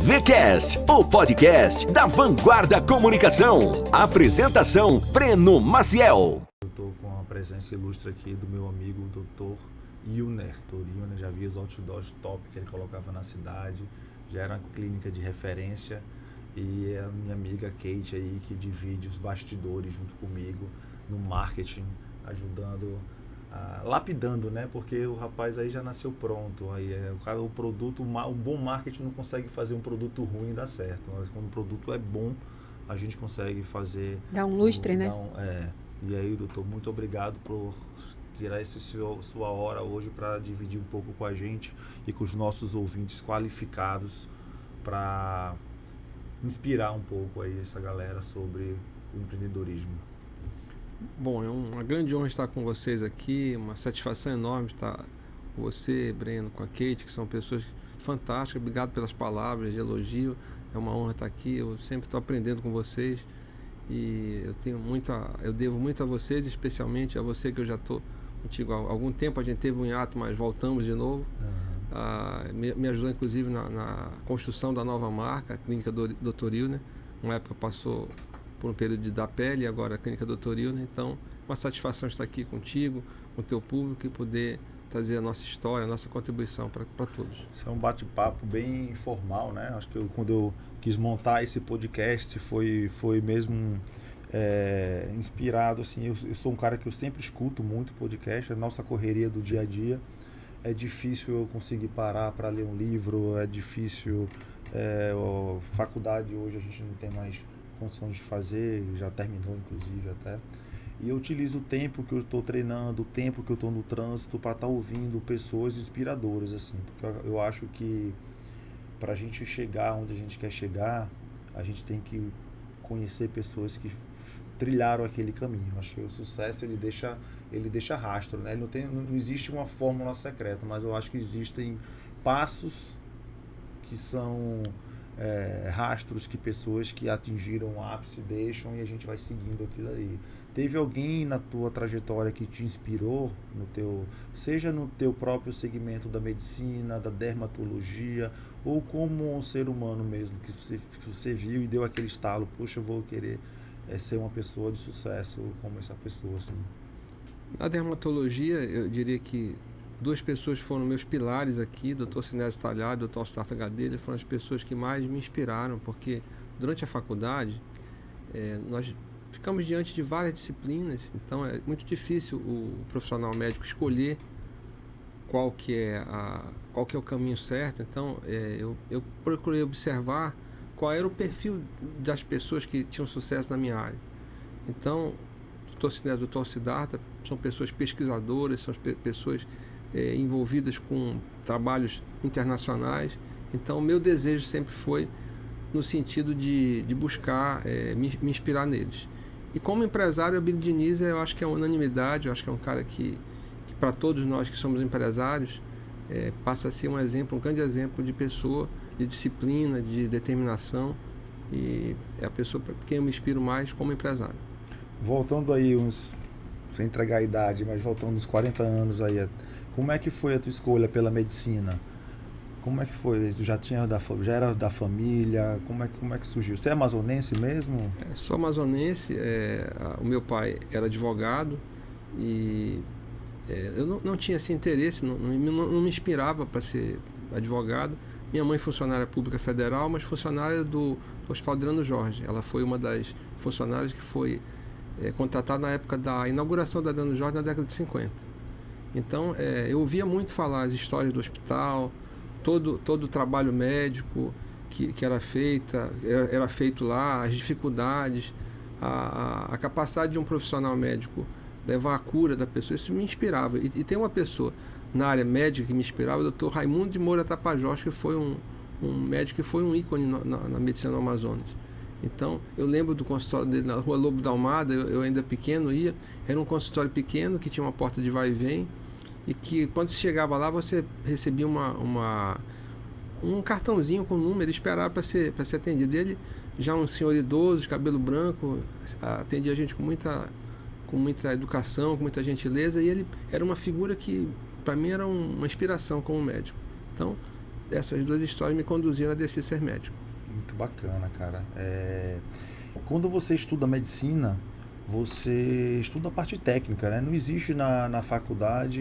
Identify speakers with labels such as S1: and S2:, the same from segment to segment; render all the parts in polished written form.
S1: VCast, o podcast da Vanguarda Comunicação. Apresentação, Breno Maciel.
S2: Eu estou com a presença ilustre aqui do meu amigo Dr. Ilner. Dr. Ilner, já vi os outdoors top que ele colocava na cidade, já era uma clínica de referência, e é a minha amiga Kate aí que divide os bastidores junto comigo no marketing, ajudando, lapidando, né? Porque o rapaz aí já nasceu pronto. Aí o produto, um bom marketing não consegue fazer um produto ruim dar certo. Mas quando o produto é bom, a gente consegue fazer.
S3: Dá um lustre, né?
S2: E aí, doutor, muito obrigado por tirar sua hora hoje para dividir um pouco com a gente e com os nossos ouvintes qualificados para inspirar um pouco aí essa galera sobre o empreendedorismo.
S4: Bom, é uma grande honra estar com vocês aqui, uma satisfação enorme estar com você, Breno, com a Kate, que são pessoas fantásticas. Obrigado pelas palavras de elogio, é uma honra estar aqui. Eu sempre estou aprendendo com vocês e eu devo muito a vocês, especialmente a você, que eu já estou contigo há algum tempo. A gente teve um hiato, mas voltamos de novo. Me ajudou inclusive na construção da nova marca, a Clínica Dr. Ilner. Uma época passou por um período de dar pele, e agora a Clínica Dr. Ilner. Então, uma satisfação estar aqui contigo, com o teu público, e poder trazer a nossa história, a nossa contribuição para todos.
S2: Isso é um bate-papo bem informal, né? Acho que quando eu quis montar esse podcast foi mesmo inspirado, assim. Eu sou um cara que eu sempre escuto muito podcast, a nossa correria do dia a dia. É difícil eu conseguir parar para ler um livro, é difícil. Faculdade hoje a gente não tem mais condições de fazer, já terminou inclusive até. E eu utilizo o tempo que eu estou treinando, o tempo que eu estou no trânsito para estar ouvindo pessoas inspiradoras, assim, porque eu acho que para a gente chegar onde a gente quer chegar, a gente tem que conhecer pessoas que trilharam aquele caminho. Acho que o sucesso ele deixa rastro, né? Não existe uma fórmula secreta, mas eu acho que existem passos que são rastros que pessoas que atingiram o ápice deixam, e a gente vai seguindo aquilo ali. Teve alguém na tua trajetória que te inspirou, seja no teu próprio segmento da medicina, da dermatologia, ou como um ser humano mesmo, que você viu e deu aquele estalo, poxa, eu vou querer ser uma pessoa de sucesso como essa pessoa, assim?
S4: Na dermatologia, eu diria que duas pessoas foram meus pilares aqui, Dr. Sinésio Talhado e Dr. Austarta Gadelha, foram as pessoas que mais me inspiraram, porque durante a faculdade nós ficamos diante de várias disciplinas, então é muito difícil o profissional médico escolher qual que é o caminho certo. Então eu procurei observar qual era o perfil das pessoas que tinham sucesso na minha área. Então, Dr. Sinésio e Dr. Siddhartha são pessoas pesquisadoras, são pessoas envolvidas com trabalhos internacionais. Então, o meu desejo sempre foi no sentido de buscar me inspirar neles. E como empresário, a Abílio Diniz, eu acho que é unanimidade. Eu acho que é um cara que para todos nós que somos empresários, passa a ser um exemplo, um grande exemplo de pessoa, de disciplina, de determinação, e é a pessoa por quem eu me inspiro mais como empresário.
S2: Voltando aí sem entregar a idade, mas voltando uns 40 anos aí, como é que foi a tua escolha pela medicina? Como é que foi? Já era da família? Como é que surgiu? Você é amazonense mesmo?
S4: Sou amazonense. O meu pai era advogado e eu não tinha esse interesse, não me inspirava para ser advogado. Minha mãe funcionária pública federal, mas funcionária do Hospital Adriano Jorge. Ela foi uma das funcionárias que foi contratada na época da inauguração da Adriano Jorge, na década de 50. Então, eu ouvia muito falar as histórias do hospital, todo o trabalho médico que era feito lá, as dificuldades, a capacidade de um profissional médico levar a cura da pessoa. Isso me inspirava. E tem uma pessoa na área médica que me inspirava, o Dr. Raimundo de Moura Tapajós, que foi um médico que foi um ícone na medicina do Amazonas. Então, eu lembro do consultório dele na Rua Lobo da Almada. Eu ainda pequeno era um consultório pequeno que tinha uma porta de vai e vem, e que quando você chegava lá você recebia um cartãozinho com número e esperava para ser atendido. E ele, já um senhor idoso, de cabelo branco, atendia a gente com muita educação, com muita gentileza, e ele era uma figura que para mim era uma inspiração como médico. Então, essas duas histórias me conduziram a decidir ser médico.
S2: Muito bacana, cara. Quando você estuda medicina, você estuda a parte técnica, né? Não existe na faculdade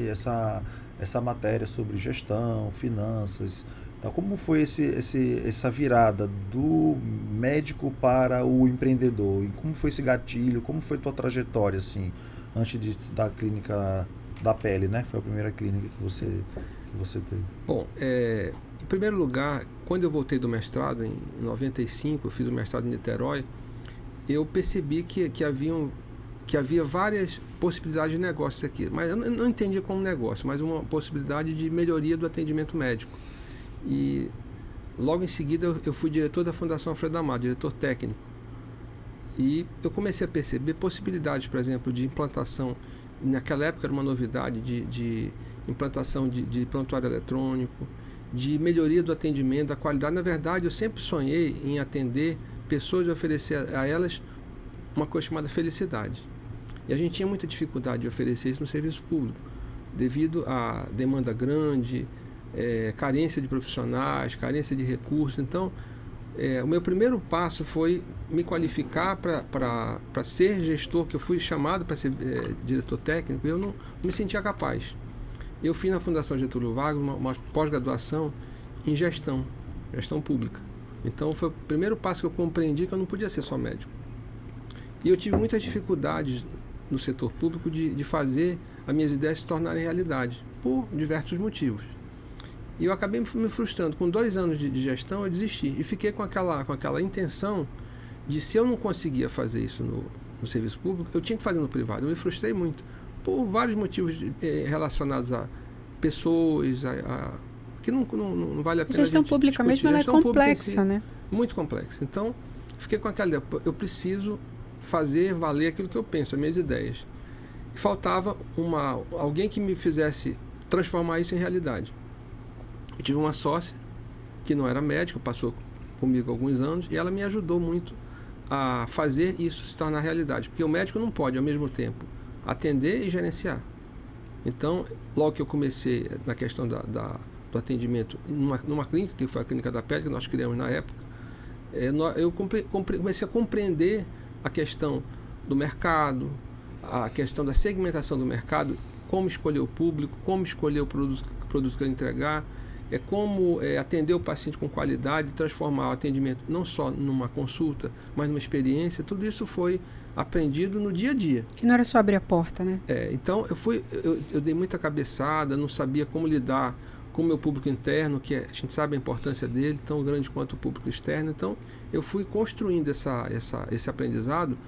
S2: essa matéria sobre gestão, finanças. Então, como foi essa virada do médico para o empreendedor? E como foi esse gatilho? Como foi tua trajetória, assim, antes da clínica da pele, né? Foi a primeira clínica que você teve.
S4: Bom, em primeiro lugar, quando eu voltei do mestrado, em 95, eu fiz o mestrado em Niterói, eu percebi que havia várias possibilidades de negócios aqui. Mas eu não entendia como negócio, mas uma possibilidade de melhoria do atendimento médico. E logo em seguida eu fui diretor da Fundação Alfredo Amado, diretor técnico. E eu comecei a perceber possibilidades, por exemplo, de implantação. Naquela época era uma novidade de implantação de prontuário eletrônico, de melhoria do atendimento, da qualidade. Na verdade, eu sempre sonhei em atender pessoas e oferecer a elas uma coisa chamada felicidade. E a gente tinha muita dificuldade de oferecer isso no serviço público, devido à demanda grande, carência de profissionais, carência de recursos. Então, o meu primeiro passo foi me qualificar para ser gestor, que eu fui chamado para ser diretor técnico, e eu não me sentia capaz. Eu fiz na Fundação Getúlio Vargas uma pós-graduação em gestão pública. Então foi o primeiro passo que eu compreendi que eu não podia ser só médico. E eu tive muitas dificuldades no setor público de fazer as minhas ideias se tornarem realidade, por diversos motivos. E eu acabei me frustrando. Com 2 anos de gestão, eu desisti. E fiquei com aquela intenção de, se eu não conseguia fazer isso no serviço público, eu tinha que fazer no privado. Eu me frustrei muito, por vários motivos relacionados a pessoas, que não vale a pena.
S3: A gestão pública mesmo, ela é complexa, né?
S4: Muito complexa. Então, fiquei com aquela ideia. Eu preciso fazer valer aquilo que eu penso, as minhas ideias. E faltava alguém que me fizesse transformar isso em realidade. Eu tive uma sócia que não era médica, passou comigo alguns anos, e ela me ajudou muito a fazer isso se tornar realidade, porque o médico não pode, ao mesmo tempo, atender e gerenciar. Então, logo que eu comecei na questão do atendimento numa clínica, que foi a Clínica da Pele, que nós criamos na época, eu comecei a compreender a questão do mercado, a questão da segmentação do mercado, como escolher o público, como escolher o produto que eu entregar, como atender o paciente com qualidade, transformar o atendimento não só numa consulta, mas numa experiência. Tudo isso foi aprendido no dia a dia.
S3: Que não era só abrir a porta, né?
S4: Então, eu dei muita cabeçada, não sabia como lidar com o meu público interno, que a gente sabe a importância dele, tão grande quanto o público externo. Então, eu fui construindo esse aprendizado,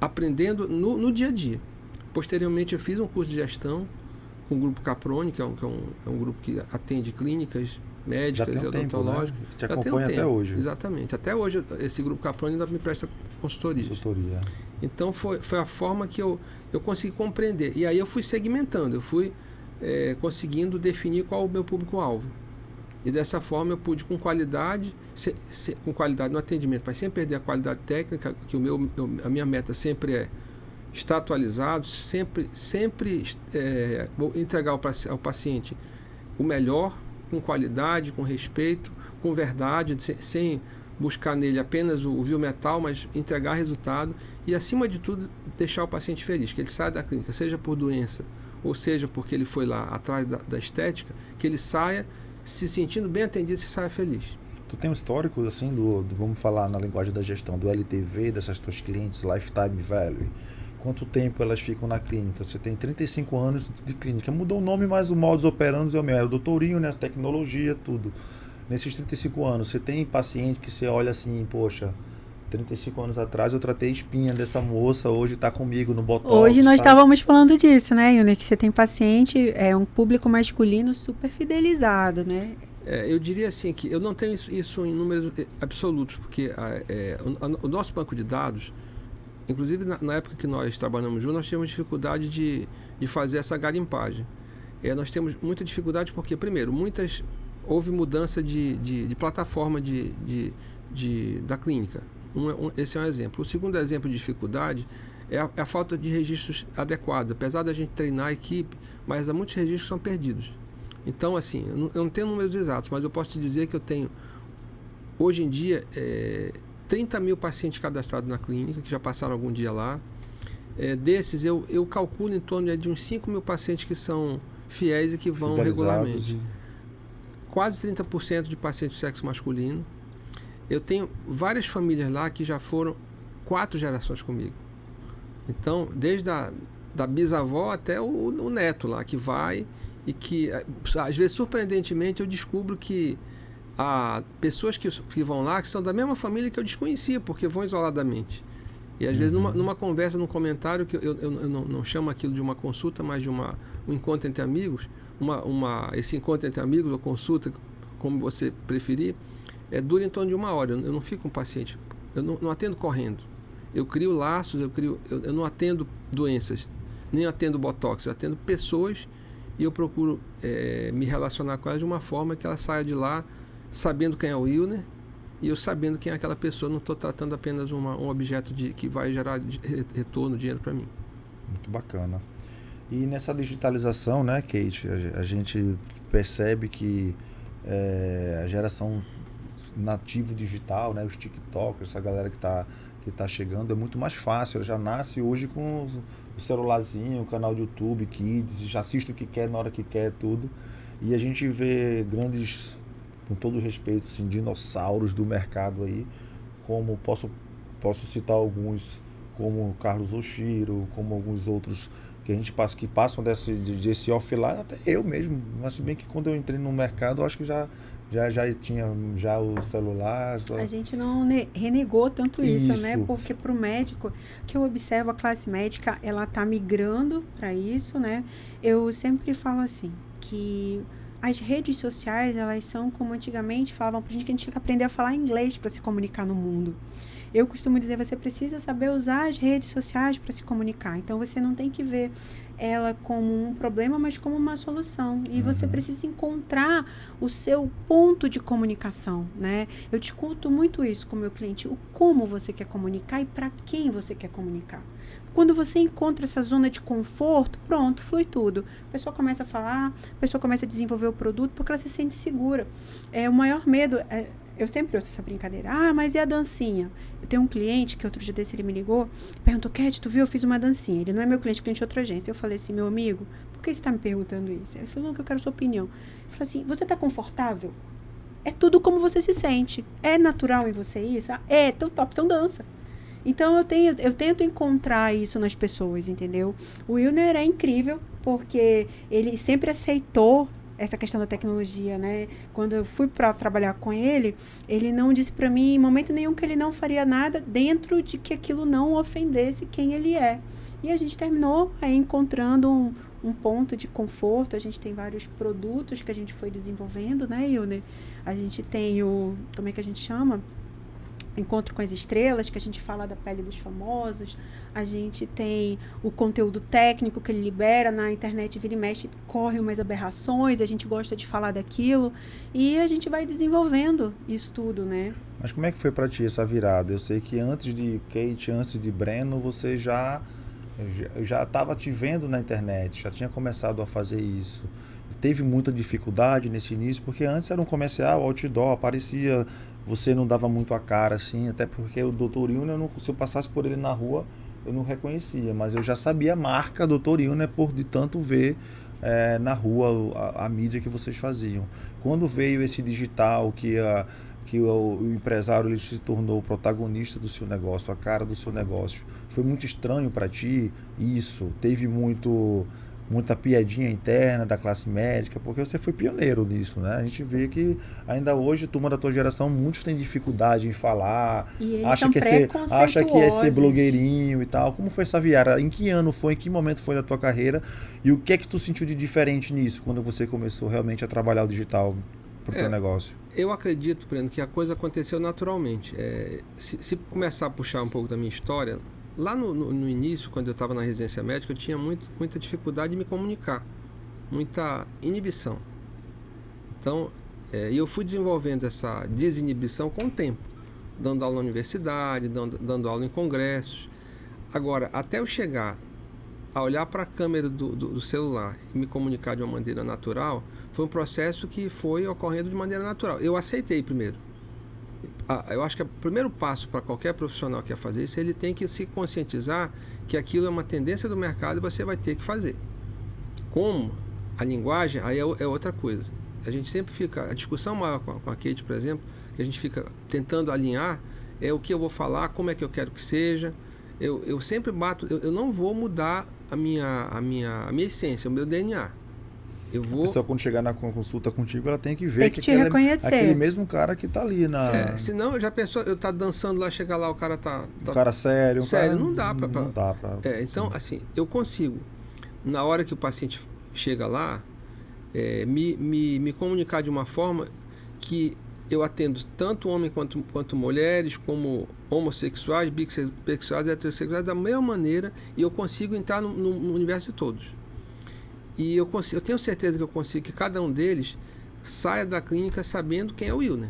S4: aprendendo no dia a dia. Posteriormente, eu fiz um curso de gestão com o Grupo Caproni, que é um grupo que atende clínicas médicas e odontológicas.
S2: Né? Te acompanha até hoje.
S4: Exatamente. Até hoje, esse Grupo Caproni ainda me presta consultoria. Então, foi a forma que eu consegui compreender. E aí eu fui segmentando, eu fui conseguindo definir qual o meu público-alvo. E dessa forma eu pude, com qualidade no atendimento, mas sem perder a qualidade técnica, que a minha meta sempre é estar atualizado, sempre vou entregar ao paciente o melhor, com qualidade, com respeito, com verdade, sem buscar nele apenas o vil metal, mas entregar resultado e, acima de tudo, deixar o paciente feliz, que ele saia da clínica, seja por doença, ou seja porque ele foi lá atrás da estética, que ele saia se sentindo bem atendido, se saia feliz.
S2: Tu tem um histórico, assim, vamos falar na linguagem da gestão, do LTV, dessas tuas clientes, Lifetime Value. Quanto tempo elas ficam na clínica? Você tem 35 anos de clínica. Mudou o nome, mas o modus operandi é o mesmo. Era o doutorinho, né? Tecnologia, tudo. Nesses 35 anos, você tem paciente que você olha assim, poxa, 35 anos atrás eu tratei espinha dessa moça, hoje está comigo no Botox.
S3: Hoje nós estávamos falando disso, né, Yunir? Que você tem paciente, um público masculino super fidelizado, né?
S4: Eu diria assim que eu não tenho isso em números absolutos, porque o nosso banco de dados, inclusive na época que nós trabalhamos juntos, nós tínhamos dificuldade de fazer essa garimpagem. Nós temos muita dificuldade porque, primeiro, houve mudança de plataforma da clínica. Esse é um exemplo. O segundo exemplo de dificuldade é a falta de registros adequados. Apesar da gente treinar a equipe, mas há muitos registros que são perdidos. Então, assim, eu não tenho números exatos, mas eu posso te dizer que eu tenho, hoje em dia, 30 mil pacientes cadastrados na clínica, que já passaram algum dia lá. Desses, eu calculo em torno de uns 5 mil pacientes que são fiéis e que vão regularmente. Quase 30% de pacientes de sexo masculino. Eu tenho várias famílias lá que já foram 4 gerações comigo. Então, desde da bisavó até o neto lá, que vai e que, às vezes, surpreendentemente, eu descubro que há pessoas que vão lá que são da mesma família que eu desconhecia, porque vão isoladamente. E, às vezes, numa conversa, num comentário, que eu não chamo aquilo de uma consulta, mas de um encontro entre amigos, esse encontro entre amigos ou consulta, como você preferir, dura em torno de 1 hora. Eu não fico com o paciente, eu não atendo correndo. Eu crio laços, eu não atendo doenças, nem atendo botox, eu atendo pessoas e eu procuro me relacionar com elas de uma forma que ela saia de lá sabendo quem é o Wilner e eu sabendo quem é aquela pessoa. Não estou tratando apenas um objeto que vai gerar retorno, dinheiro para mim.
S2: Muito bacana. E nessa digitalização, né, Kate, a gente percebe que a geração nativo digital, né, os TikTokers, essa galera que tá chegando, é muito mais fácil. Ela já nasce hoje com o celularzinho, o canal de YouTube, Kids, já assiste o que quer na hora que quer, tudo. E a gente vê grandes, com todo respeito, assim, dinossauros do mercado aí, como posso citar alguns, como Carlos Oshiro, como alguns outros que passam desse offline, até eu mesmo. Mas se bem que quando eu entrei no mercado, eu acho que já tinha o celular.
S3: A gente não renegou tanto isso, né? Porque para o médico, que eu observo, a classe médica, ela está migrando para isso, né? Eu sempre falo assim, que as redes sociais, elas são como antigamente falavam pra gente que a gente tinha que aprender a falar inglês para se comunicar no mundo. Eu costumo dizer, você precisa saber usar as redes sociais para se comunicar. Então, você não tem que ver ela como um problema, mas como uma solução. E você precisa encontrar o seu ponto de comunicação, né? Eu discuto muito isso com o meu cliente. Como você quer comunicar e para quem você quer comunicar. Quando você encontra essa zona de conforto, pronto, flui tudo. A pessoa começa a falar, a pessoa começa a desenvolver o produto porque ela se sente segura. O maior medo... Eu sempre ouço essa brincadeira. Ah, mas e a dancinha? Eu tenho um cliente que outro dia desse ele me ligou, perguntou, Cat, tu viu? Eu fiz uma dancinha. Ele não é meu cliente de outra agência. Eu falei assim, meu amigo, por que você está me perguntando isso? Ele falou, não, que eu quero sua opinião. Eu falei assim, você está confortável? É tudo como você se sente. É natural em você isso? Então top, então dança. Então, eu tento encontrar isso nas pessoas, entendeu? O Wilner é incrível, porque ele sempre aceitou essa questão da tecnologia, né? Quando eu fui para trabalhar com ele, ele não disse para mim em momento nenhum que ele não faria nada dentro de que aquilo não ofendesse quem ele é. E a gente terminou aí encontrando um ponto de conforto. A gente tem vários produtos que a gente foi desenvolvendo, né, Wilner? A gente tem como é que a gente chama? Encontro com as Estrelas, que a gente fala da pele dos famosos. A gente tem o conteúdo técnico que ele libera na internet, vira e mexe, corre umas aberrações, a gente gosta de falar daquilo e a gente vai desenvolvendo isso tudo, né?
S2: Mas como é que foi para ti essa virada? Eu sei que antes de Kate, antes de Breno, você já estava te vendo na internet, já tinha começado a fazer isso. Teve muita dificuldade nesse início, porque antes era um comercial, outdoor, aparecia, você não dava muito a cara, assim, até porque o Dr. Wilner, se eu passasse por ele na rua, eu não reconhecia, mas eu já sabia a marca Dr. Wilner por de tanto ver na rua a mídia que vocês faziam. Quando veio esse digital, que o empresário ele se tornou o protagonista do seu negócio, a cara do seu negócio, foi muito estranho para ti isso? Teve muita piadinha interna da classe médica, porque você foi pioneiro nisso, né? A gente vê que ainda hoje, turma da tua geração, muitos têm dificuldade em falar, acha que é ser blogueirinho e tal. Como foi essa virada? Em que ano foi? Em que momento foi da tua carreira? E o que é que tu sentiu de diferente nisso, quando você começou realmente a trabalhar o digital pro teu negócio?
S4: Eu acredito, Breno, que a coisa aconteceu naturalmente. Se começar a puxar um pouco da minha história, lá no início, quando eu estava na residência médica, eu tinha muita dificuldade de me comunicar, muita inibição. Então, eu fui desenvolvendo essa desinibição com o tempo, dando aula na universidade, dando aula em congressos. Agora, até eu chegar a olhar para a câmera do celular e me comunicar de uma maneira natural, foi um processo que foi ocorrendo de maneira natural. Eu aceitei primeiro. Eu acho que o primeiro passo para qualquer profissional que quer fazer isso, ele tem que se conscientizar que aquilo é uma tendência do mercado e você vai ter que fazer. Como a linguagem, aí é outra coisa. A gente sempre fica, a discussão maior com a Kate, por exemplo, que a gente fica tentando alinhar, é o que eu vou falar, como é que eu quero que seja. Eu sempre bato, eu não vou mudar a minha essência, o meu DNA. A
S2: pessoa, quando chegar na consulta contigo, ela tem que ver
S3: que te reconhecer.
S2: É aquele mesmo cara que tá ali na...
S4: senão, já pensou, eu tá dançando lá, chegar lá, o cara tá...
S2: Um cara sério.
S4: Sério, não dá pra...
S2: Não dá pra...
S4: Então, assim, eu consigo, na hora que o paciente chega lá, me comunicar de uma forma que eu atendo tanto homens quanto mulheres, como homossexuais, bissexuais, heterossexuais, da mesma maneira, e eu consigo entrar no universo de todos. E eu tenho certeza que eu consigo que cada um deles saia da clínica sabendo quem é o Wilner.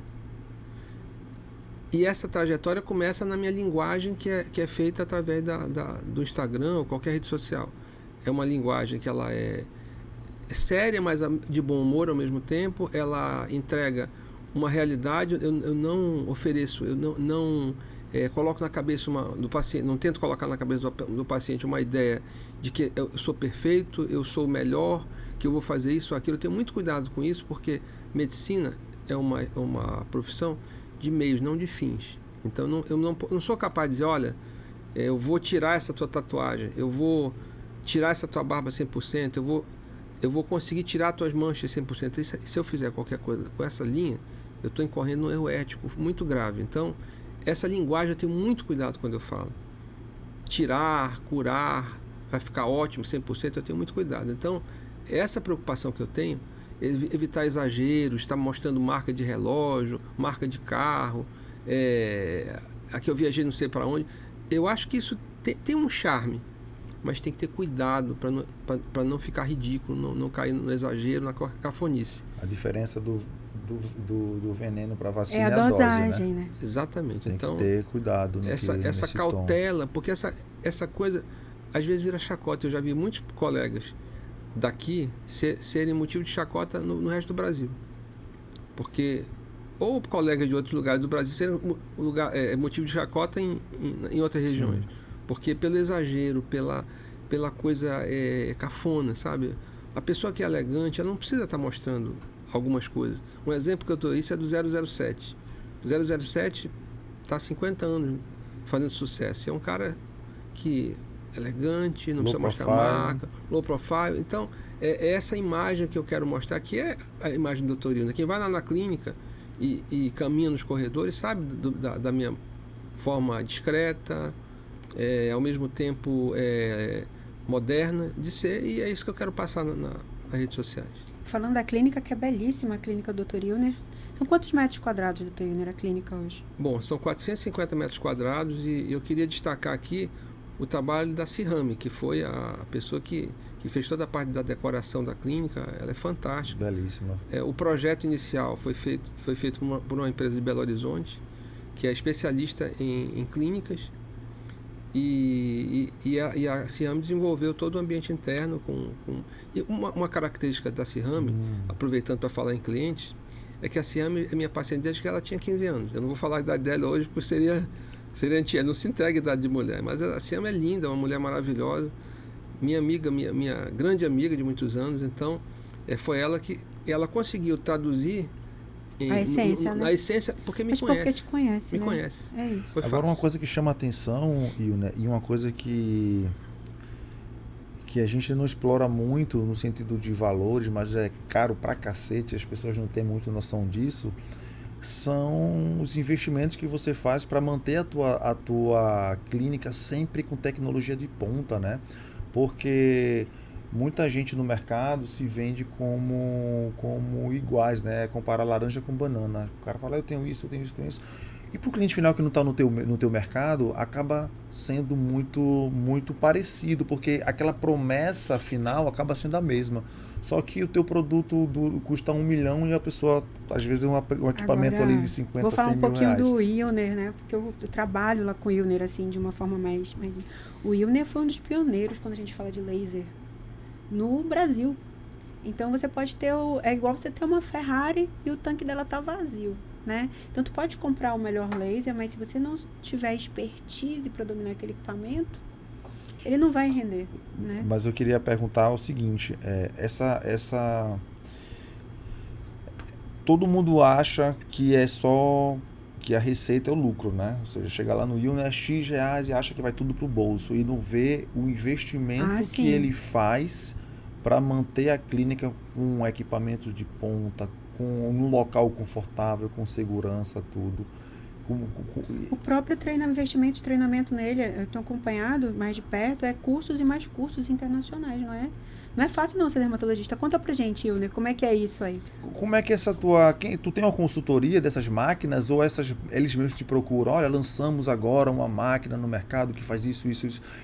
S4: E essa trajetória começa na minha linguagem, que é feita através do Instagram ou qualquer rede social. É uma linguagem que ela é séria, mas de bom humor ao mesmo tempo. Ela entrega uma realidade. Eu não ofereço, eu não coloco na cabeça do paciente, não tento colocar na cabeça do paciente uma ideia de que eu sou perfeito, eu sou o melhor, que eu vou fazer isso ou aquilo. Eu tenho muito cuidado com isso, porque medicina é uma profissão de meios, não de fins. Então eu não sou capaz de dizer, olha, eu vou tirar essa tua tatuagem, eu vou tirar essa tua barba 100%, eu vou conseguir tirar tuas manchas 100%. E se eu fizer qualquer coisa com essa linha, eu estou incorrendo um erro ético muito grave. Então, essa linguagem eu tenho muito cuidado quando eu falo. Tirar, curar, vai ficar ótimo 100%, eu tenho muito cuidado. Então, essa preocupação que eu tenho, evitar exageros, estar mostrando marca de relógio, marca de carro, aqui eu viajei não sei para onde. Eu acho que isso tem um charme, mas tem que ter cuidado para não ficar ridículo, não cair no exagero, na cafonice.
S2: A diferença do veneno para a vacina
S3: é a dosagem, né?
S4: Exatamente.
S2: Tem
S4: então,
S2: que ter cuidado.
S4: Essa cautela, porque essa coisa às vezes vira chacota. Eu já vi muitos colegas daqui serem motivo de chacota no resto do Brasil. Porque, ou colegas de outros lugares do Brasil serem motivo de chacota em outras regiões. Sim. Porque pelo exagero, pela coisa cafona, sabe? A pessoa que é elegante, ela não precisa estar mostrando algumas coisas. Um exemplo que eu dou isso é do 007. O 007 está há 50 anos fazendo sucesso. É um cara que é elegante, não precisa mostrar marca, low profile. Então, é essa imagem que eu quero mostrar, que é a imagem do Dr. Wilner. Quem vai lá na clínica e caminha nos corredores sabe da minha forma discreta, ao mesmo tempo moderna de ser, e é isso que eu quero passar nas redes sociais.
S3: Falando da clínica, que é belíssima, a clínica Dr. Wilner. São quantos metros quadrados, Dr. Wilner, a clínica hoje?
S4: Bom, são 450 metros quadrados e eu queria destacar aqui o trabalho da Cirame, que foi a pessoa que fez toda a parte da decoração da clínica. Ela é fantástica.
S2: Belíssima.
S4: O projeto inicial foi feito por uma empresa de Belo Horizonte, que é especialista em clínicas. E a Cirame desenvolveu todo o ambiente interno e uma característica da Cirame, aproveitando para falar em clientes, é que a Cirame é minha paciente desde que ela tinha 15 anos. Eu não vou falar a idade dela hoje, porque seria antiga, não se entrega a idade de mulher, mas a Cirame é linda, é uma mulher maravilhosa, minha amiga, minha grande amiga de muitos anos. Então, foi ela que ela conseguiu traduzir
S3: a essência, né?
S4: Na essência, porque me conhece.
S3: Porque te conhece,
S4: me
S3: né?
S4: conhece.
S3: É isso.
S2: Agora, fácil. Uma coisa que chama a atenção, e uma coisa que a gente não explora muito no sentido de valores, mas é caro pra cacete, as pessoas não têm muito noção disso, são os investimentos que você faz para manter a tua clínica sempre com tecnologia de ponta, né? Porque muita gente no mercado se vende como iguais, né? Comparar laranja com banana. O cara fala, eu tenho isso, eu tenho isso, eu tenho isso. E para o cliente final que não está no teu mercado, acaba sendo muito parecido, porque aquela promessa final acaba sendo a mesma. Só que o teu produto custa 1 milhão e a pessoa, às vezes, um equipamento ali de 50,
S3: vou falar
S2: 100
S3: um
S2: mil
S3: pouquinho
S2: reais.
S3: do Wilner, né? Porque eu trabalho lá com o Wilner, assim, de uma forma mais... O Wilner foi um dos pioneiros quando a gente fala de laser no Brasil. Então, você pode ter... É igual você ter uma Ferrari e o tanque dela tá vazio, né? Então, tu pode comprar o melhor laser, mas se você não tiver expertise para dominar aquele equipamento, ele não vai render, né?
S2: Mas eu queria perguntar o seguinte, todo mundo acha que é só que a receita é o lucro, né? Ou seja, chega lá no Wilner, X reais e acha que vai tudo pro bolso e não vê o investimento que ele faz para manter a clínica com equipamentos de ponta, com um local confortável, com segurança, tudo.
S3: O próprio investimento de treinamento nele, eu tenho acompanhado mais de perto, é cursos e mais cursos internacionais, não é? Não é fácil não ser dermatologista. Conta pra gente, Wilner, como é que é isso aí?
S2: Como é que tu tem uma consultoria dessas máquinas ou eles mesmos te procuram? Olha, lançamos agora uma máquina no mercado que faz isso.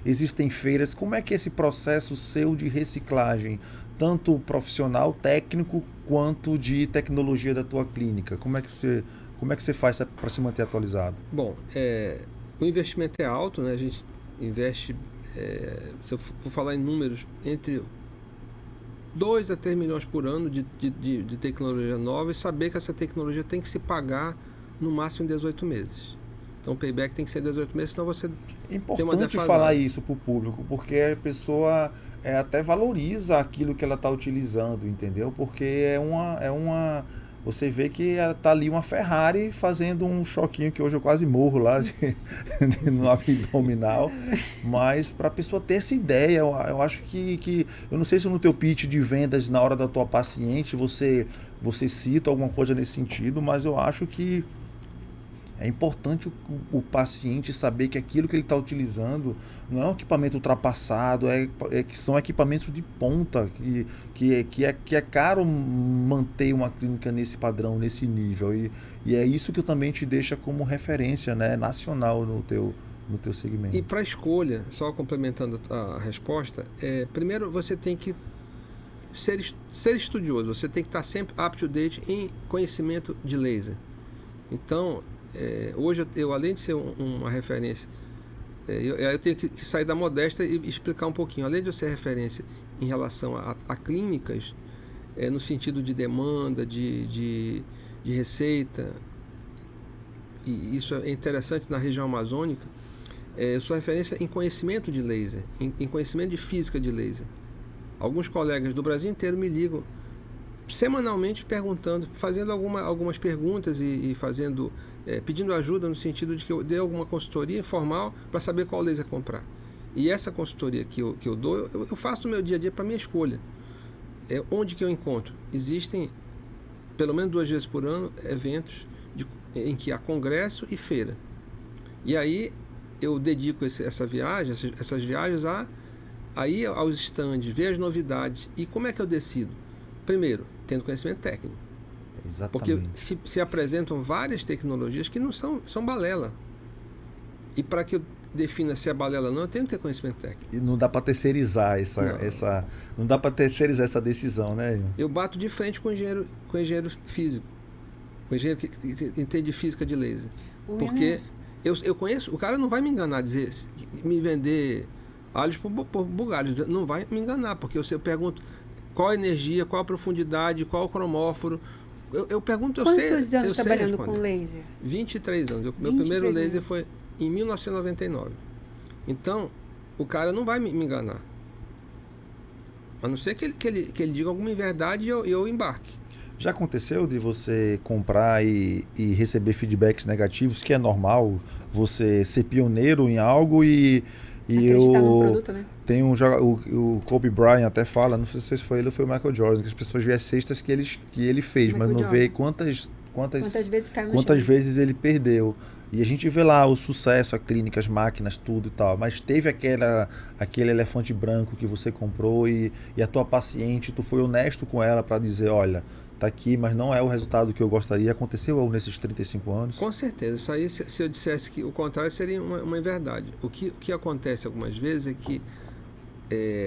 S2: Existem feiras. Como é que é esse processo seu de reciclagem, tanto profissional, técnico, quanto de tecnologia da tua clínica? Como é que você faz para se manter atualizado?
S4: Bom, o investimento é alto, né? A gente investe, se eu for falar em números, entre 2 a 3 milhões por ano de tecnologia nova e saber que essa tecnologia tem que se pagar no máximo em 18 meses. Então o payback tem que ser 18 meses, senão você
S2: é importante falar isso para o público, porque a pessoa até valoriza aquilo que ela está utilizando, entendeu? Porque você vê que tá ali uma Ferrari fazendo um choquinho, que hoje eu quase morro lá no abdominal, mas para a pessoa ter essa ideia, eu acho que eu não sei se no teu pitch de vendas, na hora da tua paciente, você cita alguma coisa nesse sentido, mas eu acho que é importante o paciente saber que aquilo que ele está utilizando não é um equipamento ultrapassado, que são equipamentos de ponta, que é caro manter uma clínica nesse padrão, nesse nível. E é isso que eu também te deixa como referência, né, nacional no teu segmento.
S4: E para a escolha, só complementando a resposta, primeiro você tem que ser estudioso, você tem que estar sempre up to date em conhecimento de laser. Então, hoje eu além de ser uma referência, eu tenho que sair da modéstia e explicar um pouquinho. Além de eu ser referência em relação a clínicas, no sentido de demanda, de receita, e isso é interessante na região amazônica, eu sou referência em conhecimento de laser, em conhecimento de física de laser. Alguns colegas do Brasil inteiro me ligam semanalmente perguntando, fazendo algumas perguntas e pedindo ajuda no sentido de que eu dê alguma consultoria informal para saber qual laser comprar. E essa consultoria que eu dou, eu faço no meu dia a dia para minha escolha. Onde que eu encontro? Existem, pelo menos 2 vezes por ano, eventos em que há congresso e feira. E aí eu dedico essas viagens a ir aos stands, ver as novidades. E como é que eu decido? Primeiro, tendo conhecimento técnico.
S2: Exatamente.
S4: Porque se apresentam várias tecnologias que não são balela. E para que eu defina se é balela ou não, eu tenho que ter conhecimento técnico.
S2: E não dá para terceirizar não dá para terceirizar essa decisão, né?
S4: Eu bato de frente com o engenheiro físico, com o engenheiro que entende de física de laser. Porque eu conheço, o cara não vai me enganar, me vender alhos por bugalhos, não vai me enganar, porque eu pergunto qual a energia, qual a profundidade, qual o cromóforo. Eu pergunto,
S3: Quantos anos trabalhando com laser?
S4: 23 anos. Meu primeiro laser foi em 1999. Então, o cara não vai me enganar. A não ser que ele diga alguma inverdade e eu embarque.
S2: Já aconteceu de você comprar e receber feedbacks negativos, que é normal, você ser pioneiro em algo e
S3: acreditar no produto, né?
S2: Tem o Kobe Bryant até fala, não sei se foi ele ou foi o Michael Jordan, que as pessoas veem as cestas que ele fez, mas não vê quantas
S3: quantas vezes caiu no
S2: quantas
S3: chão.
S2: vezes ele perdeu. E a gente vê lá o sucesso, a clínica, as máquinas, tudo e tal. Mas teve aquele elefante branco que você comprou e a tua paciente, tu foi honesto com ela para dizer, olha, tá aqui, mas não é o resultado que eu gostaria. Aconteceu nesses 35 anos?
S4: Com certeza. Isso aí, se eu dissesse que o contrário, seria uma inverdade. O que acontece algumas vezes é que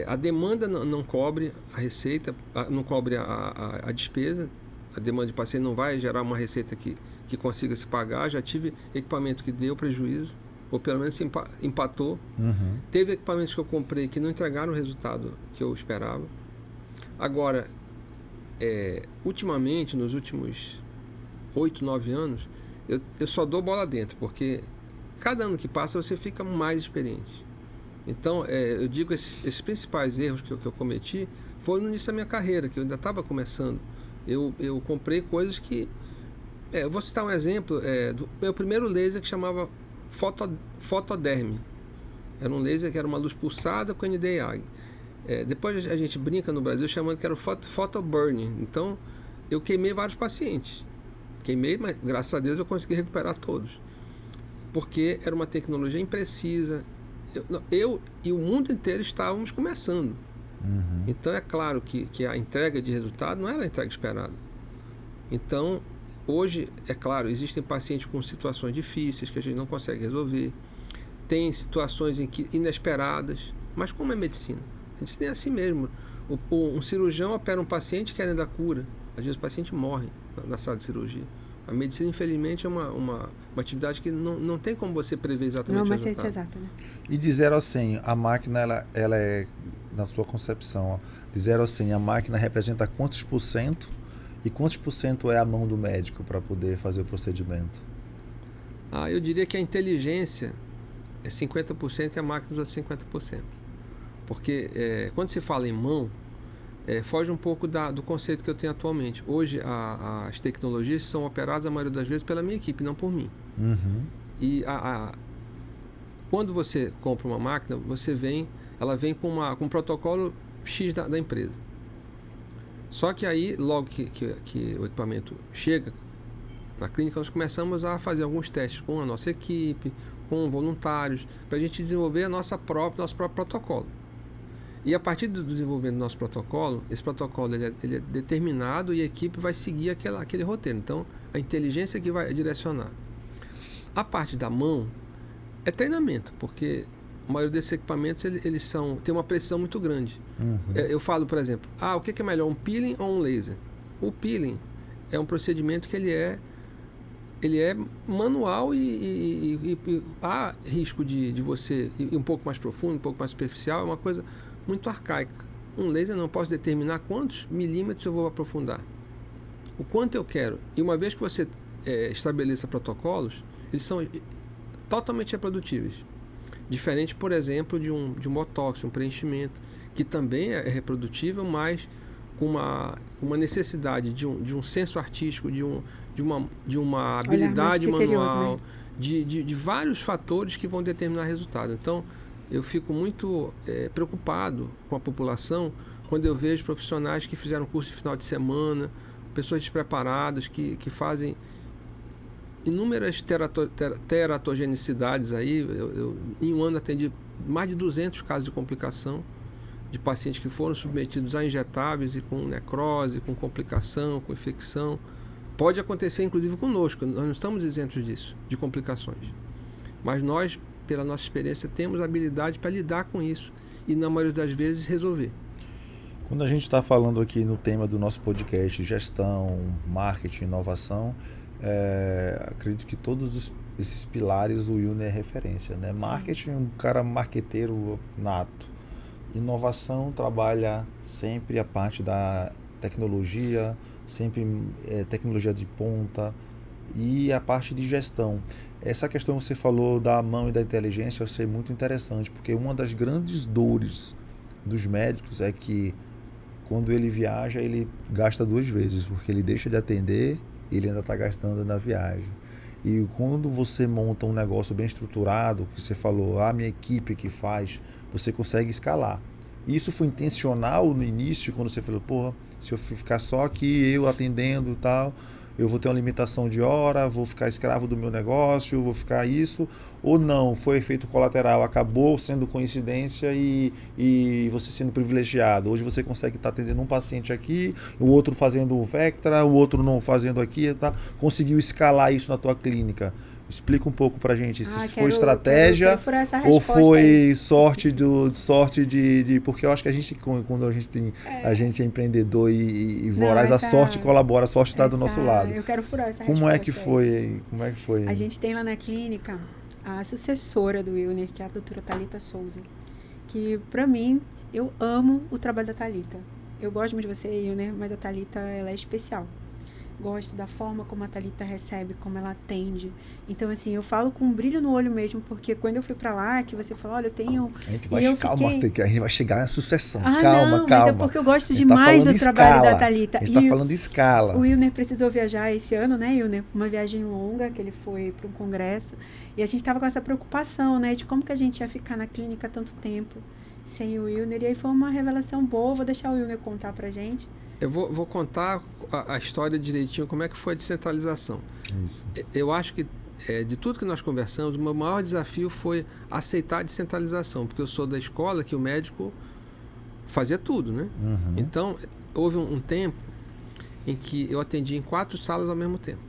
S4: a demanda não cobre a receita, não cobre a despesa. A demanda de paciente não vai gerar uma receita que consiga se pagar. Já tive equipamento que deu prejuízo, ou pelo menos empatou.
S2: Uhum.
S4: Teve equipamentos que eu comprei que não entregaram o resultado que eu esperava. Agora, ultimamente, nos últimos 8, 9 anos, eu só dou bola dentro, porque cada ano que passa você fica mais experiente. Então, eu digo que esses principais erros que eu cometi foram no início da minha carreira, que eu ainda estava começando. Eu comprei coisas que... eu vou citar um exemplo do meu primeiro laser, que chamava Fotoderm. Era um laser que era uma luz pulsada com NDI. Depois a gente brinca no Brasil chamando que era o Photoburn. Então, eu queimei vários pacientes. Queimei, mas graças a Deus eu consegui recuperar todos. Porque era uma tecnologia imprecisa. Eu e o mundo inteiro estávamos começando.
S2: Uhum.
S4: Então, é claro que a entrega de resultado não era a entrega esperada. Então, hoje, é claro, existem pacientes com situações difíceis que a gente não consegue resolver. Tem situações inesperadas. Mas como é medicina? A medicina é assim mesmo. Um cirurgião opera um paciente querendo a cura. Às vezes o paciente morre na sala de cirurgia. A medicina, infelizmente, é uma atividade que não tem como você prever exatamente o resultado.
S3: Não, mas é exata, né?
S2: E de 0 a 100, a máquina, ela é, na sua concepção, ó, de 0 a 100, a máquina representa quantos por cento? E quantos por cento é a mão do médico para poder fazer o procedimento?
S4: Eu diria que a inteligência é 50% e a máquina os outros 50%. Porque quando se fala em mão, foge um pouco do conceito que eu tenho atualmente. Hoje, as tecnologias são operadas, a maioria das vezes, pela minha equipe, não por mim.
S2: Uhum.
S4: E quando você compra uma máquina, ela vem com um protocolo X da empresa. Só que aí, logo que o equipamento chega na clínica, nós começamos a fazer alguns testes com a nossa equipe, com voluntários, para a gente desenvolver nosso próprio protocolo. E a partir do desenvolvimento do nosso protocolo, esse protocolo ele é determinado e a equipe vai seguir aquele roteiro. Então, a inteligência que vai direcionar. A parte da mão é treinamento, porque a maioria desses equipamentos eles tem uma precisão muito grande.
S2: Uhum.
S4: Eu falo, por exemplo, o que é melhor, um peeling ou um laser? O peeling é um procedimento que ele é manual e há risco de você ir um pouco mais profundo, um pouco mais superficial, é uma coisa muito arcaica. Um laser não posso determinar quantos milímetros eu vou aprofundar, o quanto eu quero. E uma vez que você estabeleça protocolos, eles são totalmente reprodutíveis. Diferente, por exemplo, de um botox, um preenchimento, que também é reprodutível, mas com uma necessidade de um senso artístico, de uma habilidade manual, né? de vários fatores que vão determinar resultado. Então, eu fico muito preocupado com a população quando eu vejo profissionais que fizeram curso de final de semana, pessoas despreparadas que fazem inúmeras teratogenicidades aí. Eu em um ano atendi mais de 200 casos de complicação de pacientes que foram submetidos a injetáveis e com necrose, com complicação, com infecção. Pode acontecer inclusive conosco, nós não estamos isentos disso, de complicações. Mas nós, pela nossa experiência, temos habilidade para lidar com isso e, na maioria das vezes, resolver.
S2: Quando a gente está falando aqui no tema do nosso podcast, gestão, marketing, inovação, acredito que todos esses pilares o Wilner é referência, né? Marketing, um cara marqueteiro nato. Inovação trabalha sempre a parte da tecnologia, sempre tecnologia de ponta, e a parte de gestão. Essa questão que você falou da mão e da inteligência eu achei muito interessante, porque uma das grandes dores dos médicos é que quando ele viaja, ele gasta 2 vezes, porque ele deixa de atender e ele ainda está gastando na viagem. E quando você monta um negócio bem estruturado, que você falou, a minha equipe que faz, você consegue escalar. Isso foi intencional no início, quando você falou, porra, se eu ficar só aqui, eu atendendo e tal, eu vou ter uma limitação de hora, vou ficar escravo do meu negócio, vou ficar isso, ou não, foi efeito colateral, acabou sendo coincidência e você sendo privilegiado. Hoje você consegue estar atendendo um paciente aqui, o outro fazendo o Vectra, o outro não fazendo aqui, tá? Conseguiu escalar isso na tua clínica. Explica um pouco pra gente se foi estratégia ou foi sorte de porque eu acho que a gente, quando a gente é empreendedor e voraz, a sorte colabora, a sorte está do nosso lado.
S3: Eu quero furar essa
S2: Como é que foi?
S3: A gente tem lá na clínica a sucessora do Wilner, que é a doutora Thalita Souza, que pra mim, eu amo o trabalho da Thalita. Eu gosto muito de você, Wilner, mas a Thalita, ela é especial. Gosto da forma como a Thalita recebe, como ela atende. Então, assim, eu falo com um brilho no olho mesmo, porque quando eu fui pra lá, que você falou, olha, eu tenho...
S2: A gente vai, a gente vai chegar na sucessão.
S3: Calma.
S2: Calma.
S3: Mas é porque eu gosto demais do trabalho da Thalita.
S2: A gente tá falando de escala.
S3: O Wilner precisou viajar esse ano, né, Wilner? Uma viagem longa, que ele foi para um congresso. E a gente tava com essa preocupação, né, de como que a gente ia ficar na clínica tanto tempo sem o Wilner. E aí foi uma revelação boa. Vou deixar o Wilner contar pra gente.
S4: Eu vou contar a história direitinho, como é que foi a descentralização. Isso. Eu acho que, de tudo que nós conversamos, o meu maior desafio foi aceitar a descentralização, porque eu sou da escola que o médico fazia tudo, né? Uhum. Então, houve um tempo em que eu atendia em 4 salas ao mesmo tempo.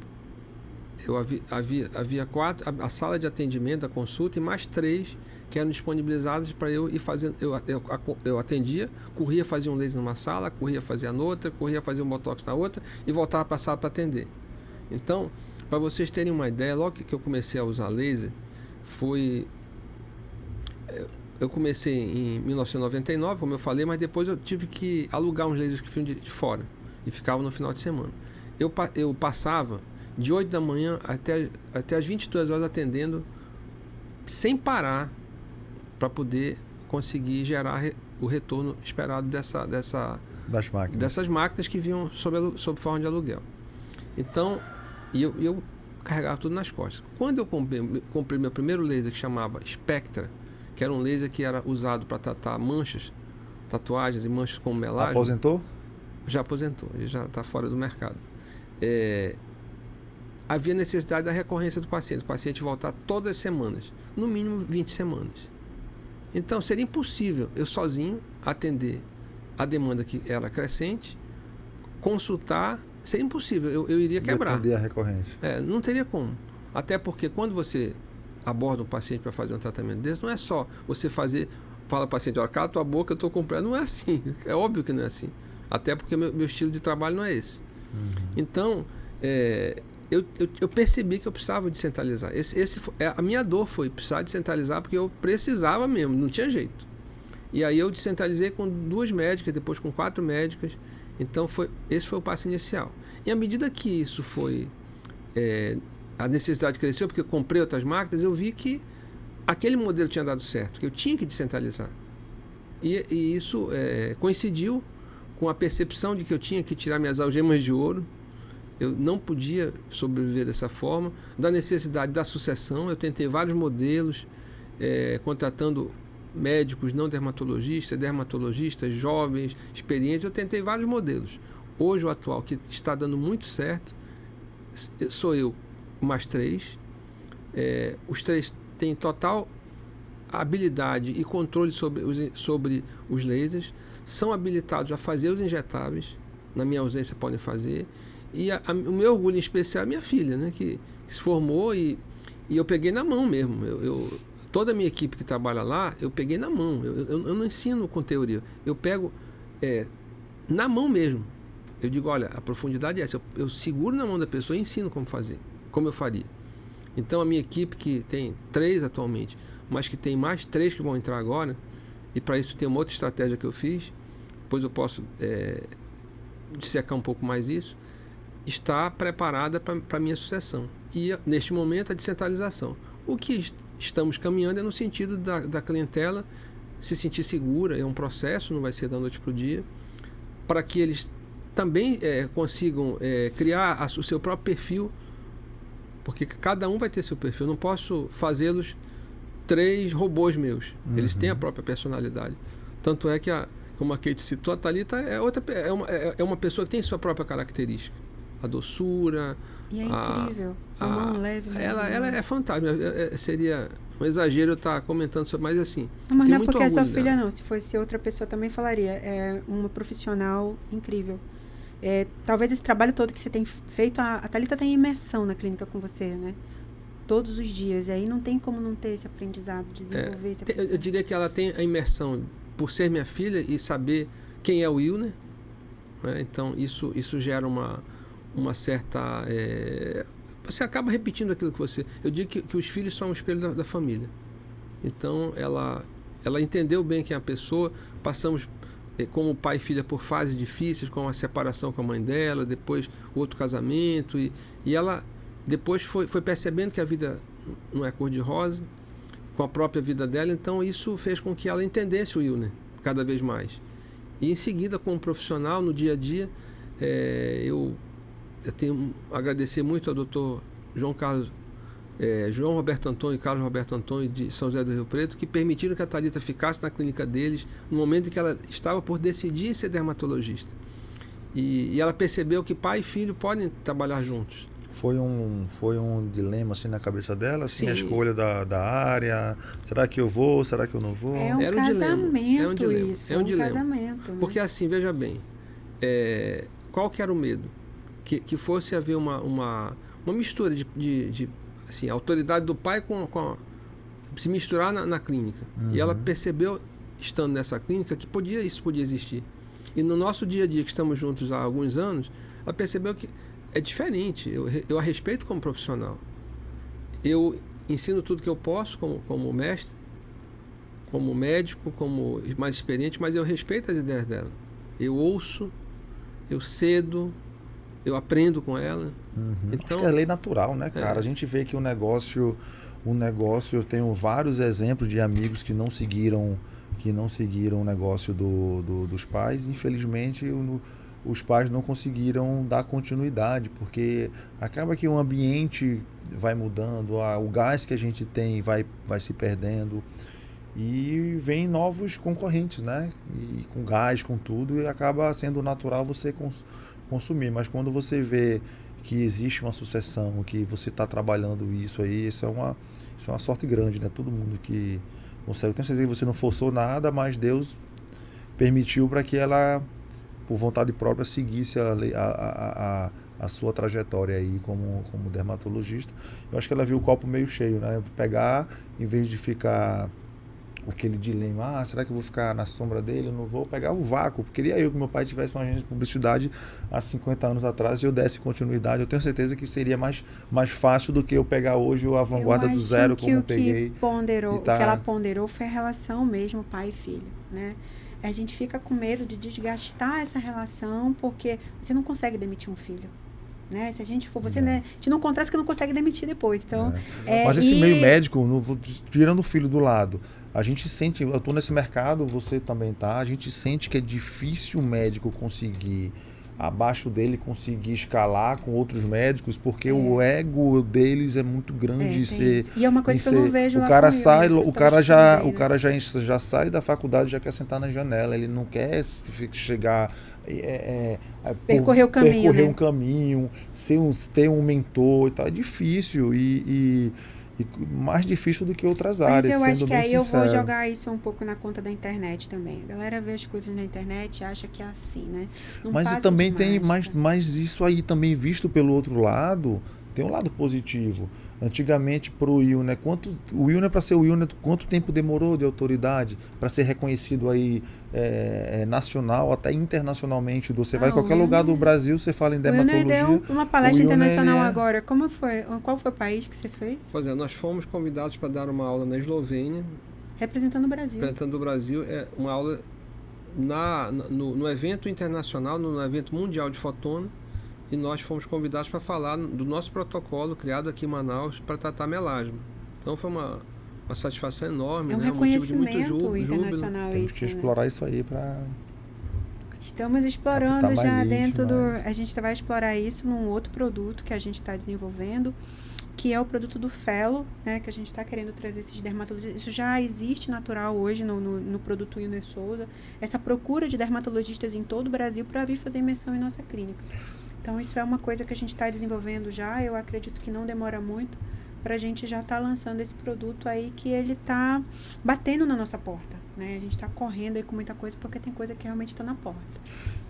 S4: Havia 4, a sala de atendimento, a consulta, e mais 3 que eram disponibilizadas para eu ir fazendo. Eu atendia, corria, fazia um laser numa sala, corria, fazia noutra, corria, fazia um botox na outra e voltava para a sala para atender. Então, para vocês terem uma ideia, logo que eu comecei a usar laser, eu comecei em 1999, como eu falei, mas depois eu tive que alugar uns lasers que vinham de fora e ficavam no final de semana. Eu passava de 8 da manhã até as 22 horas atendendo sem parar para poder conseguir gerar o retorno esperado dessas máquinas que vinham sob forma de aluguel. Então, eu carregava tudo nas costas. Quando eu comprei meu primeiro laser, que chamava Spectra, que era um laser que era usado para tratar manchas, tatuagens e manchas com melasma.
S2: Aposentou?
S4: Já aposentou, ele já está fora do mercado. Havia necessidade da recorrência do paciente voltar todas as semanas, no mínimo 20 semanas. Então, seria impossível eu sozinho atender a demanda que era crescente, consultar, seria impossível, eu iria quebrar.
S2: Atender a recorrência.
S4: Não teria como. Até porque quando você aborda um paciente para fazer um tratamento desse, não é só você fala para o paciente, olha, cala tua boca, eu estou comprando, não é assim. É óbvio que não é assim. Até porque meu estilo de trabalho não é esse. Uhum. Então, eu percebi que eu precisava descentralizar. A minha dor foi precisar descentralizar porque eu precisava mesmo, não tinha jeito. E aí eu descentralizei com 2 médicas, depois com 4 médicas. Então esse foi o passo inicial. E à medida que isso foi... a necessidade cresceu, porque eu comprei outras máquinas, eu vi que aquele modelo tinha dado certo, que eu tinha que descentralizar. E isso coincidiu com a percepção de que eu tinha que tirar minhas algemas de ouro. Eu não podia sobreviver dessa forma, da necessidade da sucessão. Eu tentei vários modelos, contratando médicos não dermatologistas, jovens, experientes. Eu tentei vários modelos. Hoje, o atual, que está dando muito certo, sou eu mais 3. Os 3 têm total habilidade e controle sobre os lasers, são habilitados a fazer os injetáveis, na minha ausência podem fazer. E o meu orgulho em especial é minha filha, né, que se formou e eu peguei na mão mesmo. Toda a minha equipe que trabalha lá, eu peguei na mão. Eu não ensino com teoria. Eu pego na mão mesmo. Eu digo, olha, a profundidade é essa. Eu seguro na mão da pessoa e ensino como fazer, como eu faria. Então, a minha equipe, que tem 3 atualmente, mas que tem mais 3 que vão entrar agora, e para isso tem uma outra estratégia que eu fiz, depois eu posso dissecar um pouco mais isso, está preparada para a minha sucessão. E, neste momento, a descentralização. O que estamos caminhando é no sentido da clientela se sentir segura, é um processo, não vai ser da noite para o dia, para que eles também consigam criar o seu próprio perfil, porque cada um vai ter seu perfil. Eu não posso fazê-los 3 robôs meus. Uhum. Eles têm a própria personalidade. Tanto é que, como a Kate citou, a Thalita é uma pessoa que tem sua própria característica. a doçura.
S3: E é incrível. A mão leve.
S4: Ela é fantástica. Seria um exagero eu estar comentando sobre, mas assim.
S3: Não, mas não é
S4: muito
S3: porque é sua
S4: orgulho
S3: filha,
S4: dela.
S3: não. Se fosse outra pessoa, também falaria. É uma profissional incrível. Talvez esse trabalho todo que você tem feito, a Thalita tem imersão na clínica com você, né? Todos os dias. E aí não tem como não ter esse aprendizado, desenvolver esse aprendizado.
S4: Eu diria que ela tem a imersão por ser minha filha e saber quem é o Wilner. Né? Então, isso gera uma certa... você acaba repetindo aquilo que você... Eu digo que os filhos são um espelho da família. Então, ela entendeu bem quem é a pessoa. Passamos, como pai e filha, por fases difíceis, com a separação com a mãe dela, depois outro casamento. E ela depois foi percebendo que a vida não é cor-de-rosa, com a própria vida dela. Então, isso fez com que ela entendesse o Wilner cada vez mais. E, em seguida, como profissional, no dia a dia, eu tenho a agradecer muito ao doutor João Roberto Antônio e Carlos Roberto Antônio de São José do Rio Preto, que permitiram que a Thalita ficasse na clínica deles no momento em que ela estava por decidir ser dermatologista. E ela percebeu que pai e filho podem trabalhar juntos.
S2: Foi um dilema assim na cabeça dela, assim,
S4: Sim.
S2: a escolha da área. Será que eu vou? Será que eu não vou?
S3: É um
S4: Era um
S3: casamento
S4: dilema. É um dilema.
S3: isso.
S4: É um dilema.
S3: Casamento, né?
S4: Porque assim, veja bem, qual que era o medo? Que fosse haver uma mistura de assim, a autoridade do pai com se misturar na clínica.
S2: Uhum.
S4: E ela percebeu, estando nessa clínica, que isso podia existir. E no nosso dia a dia, que estamos juntos há alguns anos, ela percebeu que é diferente. Eu a respeito como profissional. Eu ensino tudo que eu posso como mestre, como médico, como mais experiente, mas eu respeito as ideias dela. Eu ouço, eu cedo, eu aprendo com ela.
S2: Uhum.
S4: Então,
S2: acho que é lei natural, né, cara? A gente vê que o negócio, eu tenho vários exemplos de amigos que não seguiram o negócio dos pais. Infelizmente, os pais não conseguiram dar continuidade, porque acaba que o ambiente vai mudando, o gás que a gente tem vai se perdendo e vem novos concorrentes, né? E com gás, com tudo, e acaba sendo natural você consumir. Mas quando você vê que existe uma sucessão, que você está trabalhando isso aí, isso é uma sorte grande, né? Todo mundo que consegue. Eu tenho certeza que você não forçou nada, mas Deus permitiu para que ela, por vontade própria, seguisse a sua trajetória aí como dermatologista. Eu acho que ela viu o copo meio cheio, né? Pegar, em vez de ficar aquele dilema, será que eu vou ficar na sombra dele? Eu não vou pegar o vácuo. Queria eu que meu pai tivesse uma agência de publicidade há 50 anos atrás e eu desse continuidade. Eu tenho certeza que seria mais fácil do que eu pegar hoje a vanguarda do zero, como eu peguei.
S3: O que ela ponderou foi a relação mesmo pai e filho, né? A gente fica com medo de desgastar essa relação porque você não consegue demitir um filho. Né? Se a gente for, a gente não contrata que não consegue demitir depois. Então,
S2: mas esse meio médico, tirando o filho do lado, a gente sente, eu estou nesse mercado, você também tá, a gente sente que é difícil o médico conseguir, abaixo dele, conseguir escalar com outros médicos, porque o ego deles é muito grande.
S3: E é uma coisa que eu não vejo
S2: o cara sai, o cara já sai da faculdade, já quer sentar na janela, ele não quer chegar...
S3: percorrer o caminho,
S2: percorrer
S3: né?
S2: um caminho, ter um mentor e tal, é difícil e mais difícil do que outras áreas.
S3: Mas eu acho que aí
S2: sincero.
S3: eu vou jogar isso um pouco na conta da internet também. A galera vê as coisas na internet e acha que é assim, né? Não
S2: mas também
S3: demais,
S2: tem, mas isso aí também visto pelo outro lado, tem um lado positivo. Antigamente para o Wilner, o Wilner, para ser o Wilner, quanto tempo demorou de autoridade para ser reconhecido aí nacional, até internacionalmente? Você vai em qualquer lugar do Brasil, você fala em dermatologia.
S3: O Wilner deu uma palestra internacional agora. Como foi? Qual foi o país que você foi?
S4: Pois é, nós fomos convidados para dar uma aula na Eslovênia.
S3: Representando o Brasil.
S4: Representando o Brasil, é uma aula no evento internacional, no evento mundial de fotona. E nós fomos convidados para falar do nosso protocolo criado aqui em Manaus para tratar melasma. Então foi uma satisfação enorme,
S3: um reconhecimento internacional.
S2: Temos que explorar isso aí para...
S3: Estamos explorando já dentro do... A gente vai explorar isso num outro produto que a gente está desenvolvendo, que é o produto do Fellow, né, que a gente está querendo trazer esses dermatologistas. Isso já existe natural hoje no produto Wilner Souza, essa procura de dermatologistas em todo o Brasil para vir fazer imersão em nossa clínica. Então, isso é uma coisa que a gente está desenvolvendo já. Eu acredito que não demora muito para a gente já estar lançando esse produto aí que ele está batendo na nossa porta, né? A gente está correndo aí com muita coisa porque tem coisa que realmente está na porta.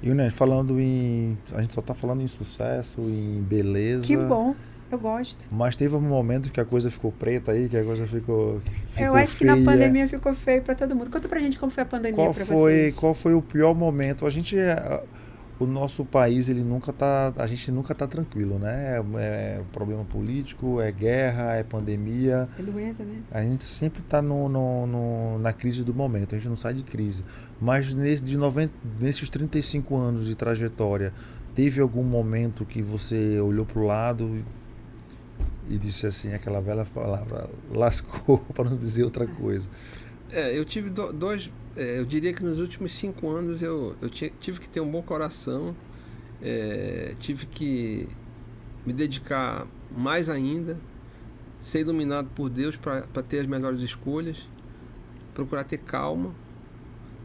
S2: E, né, falando em... A gente só está falando em sucesso, em beleza.
S3: Que bom. Eu gosto.
S2: Mas teve um momento que a coisa ficou preta aí, que a coisa ficou
S3: eu acho
S2: feia.
S3: Que na pandemia ficou feio para todo mundo. Conta pra gente como foi a pandemia para vocês.
S2: Qual foi o pior momento? O nosso país, a gente nunca tá tranquilo, né? É problema político, é guerra, é pandemia.
S3: É doença, né?
S2: A gente sempre tá na crise do momento, a gente não sai de crise. Mas nesses 35 anos de trajetória, teve algum momento que você olhou pro lado e disse assim, aquela velha palavra, lascou, para não dizer outra coisa?
S4: Eu tive dois... eu diria que nos últimos 5 anos eu tive que ter um bom coração, tive que me dedicar mais ainda, ser iluminado por Deus para ter as melhores escolhas, procurar ter calma.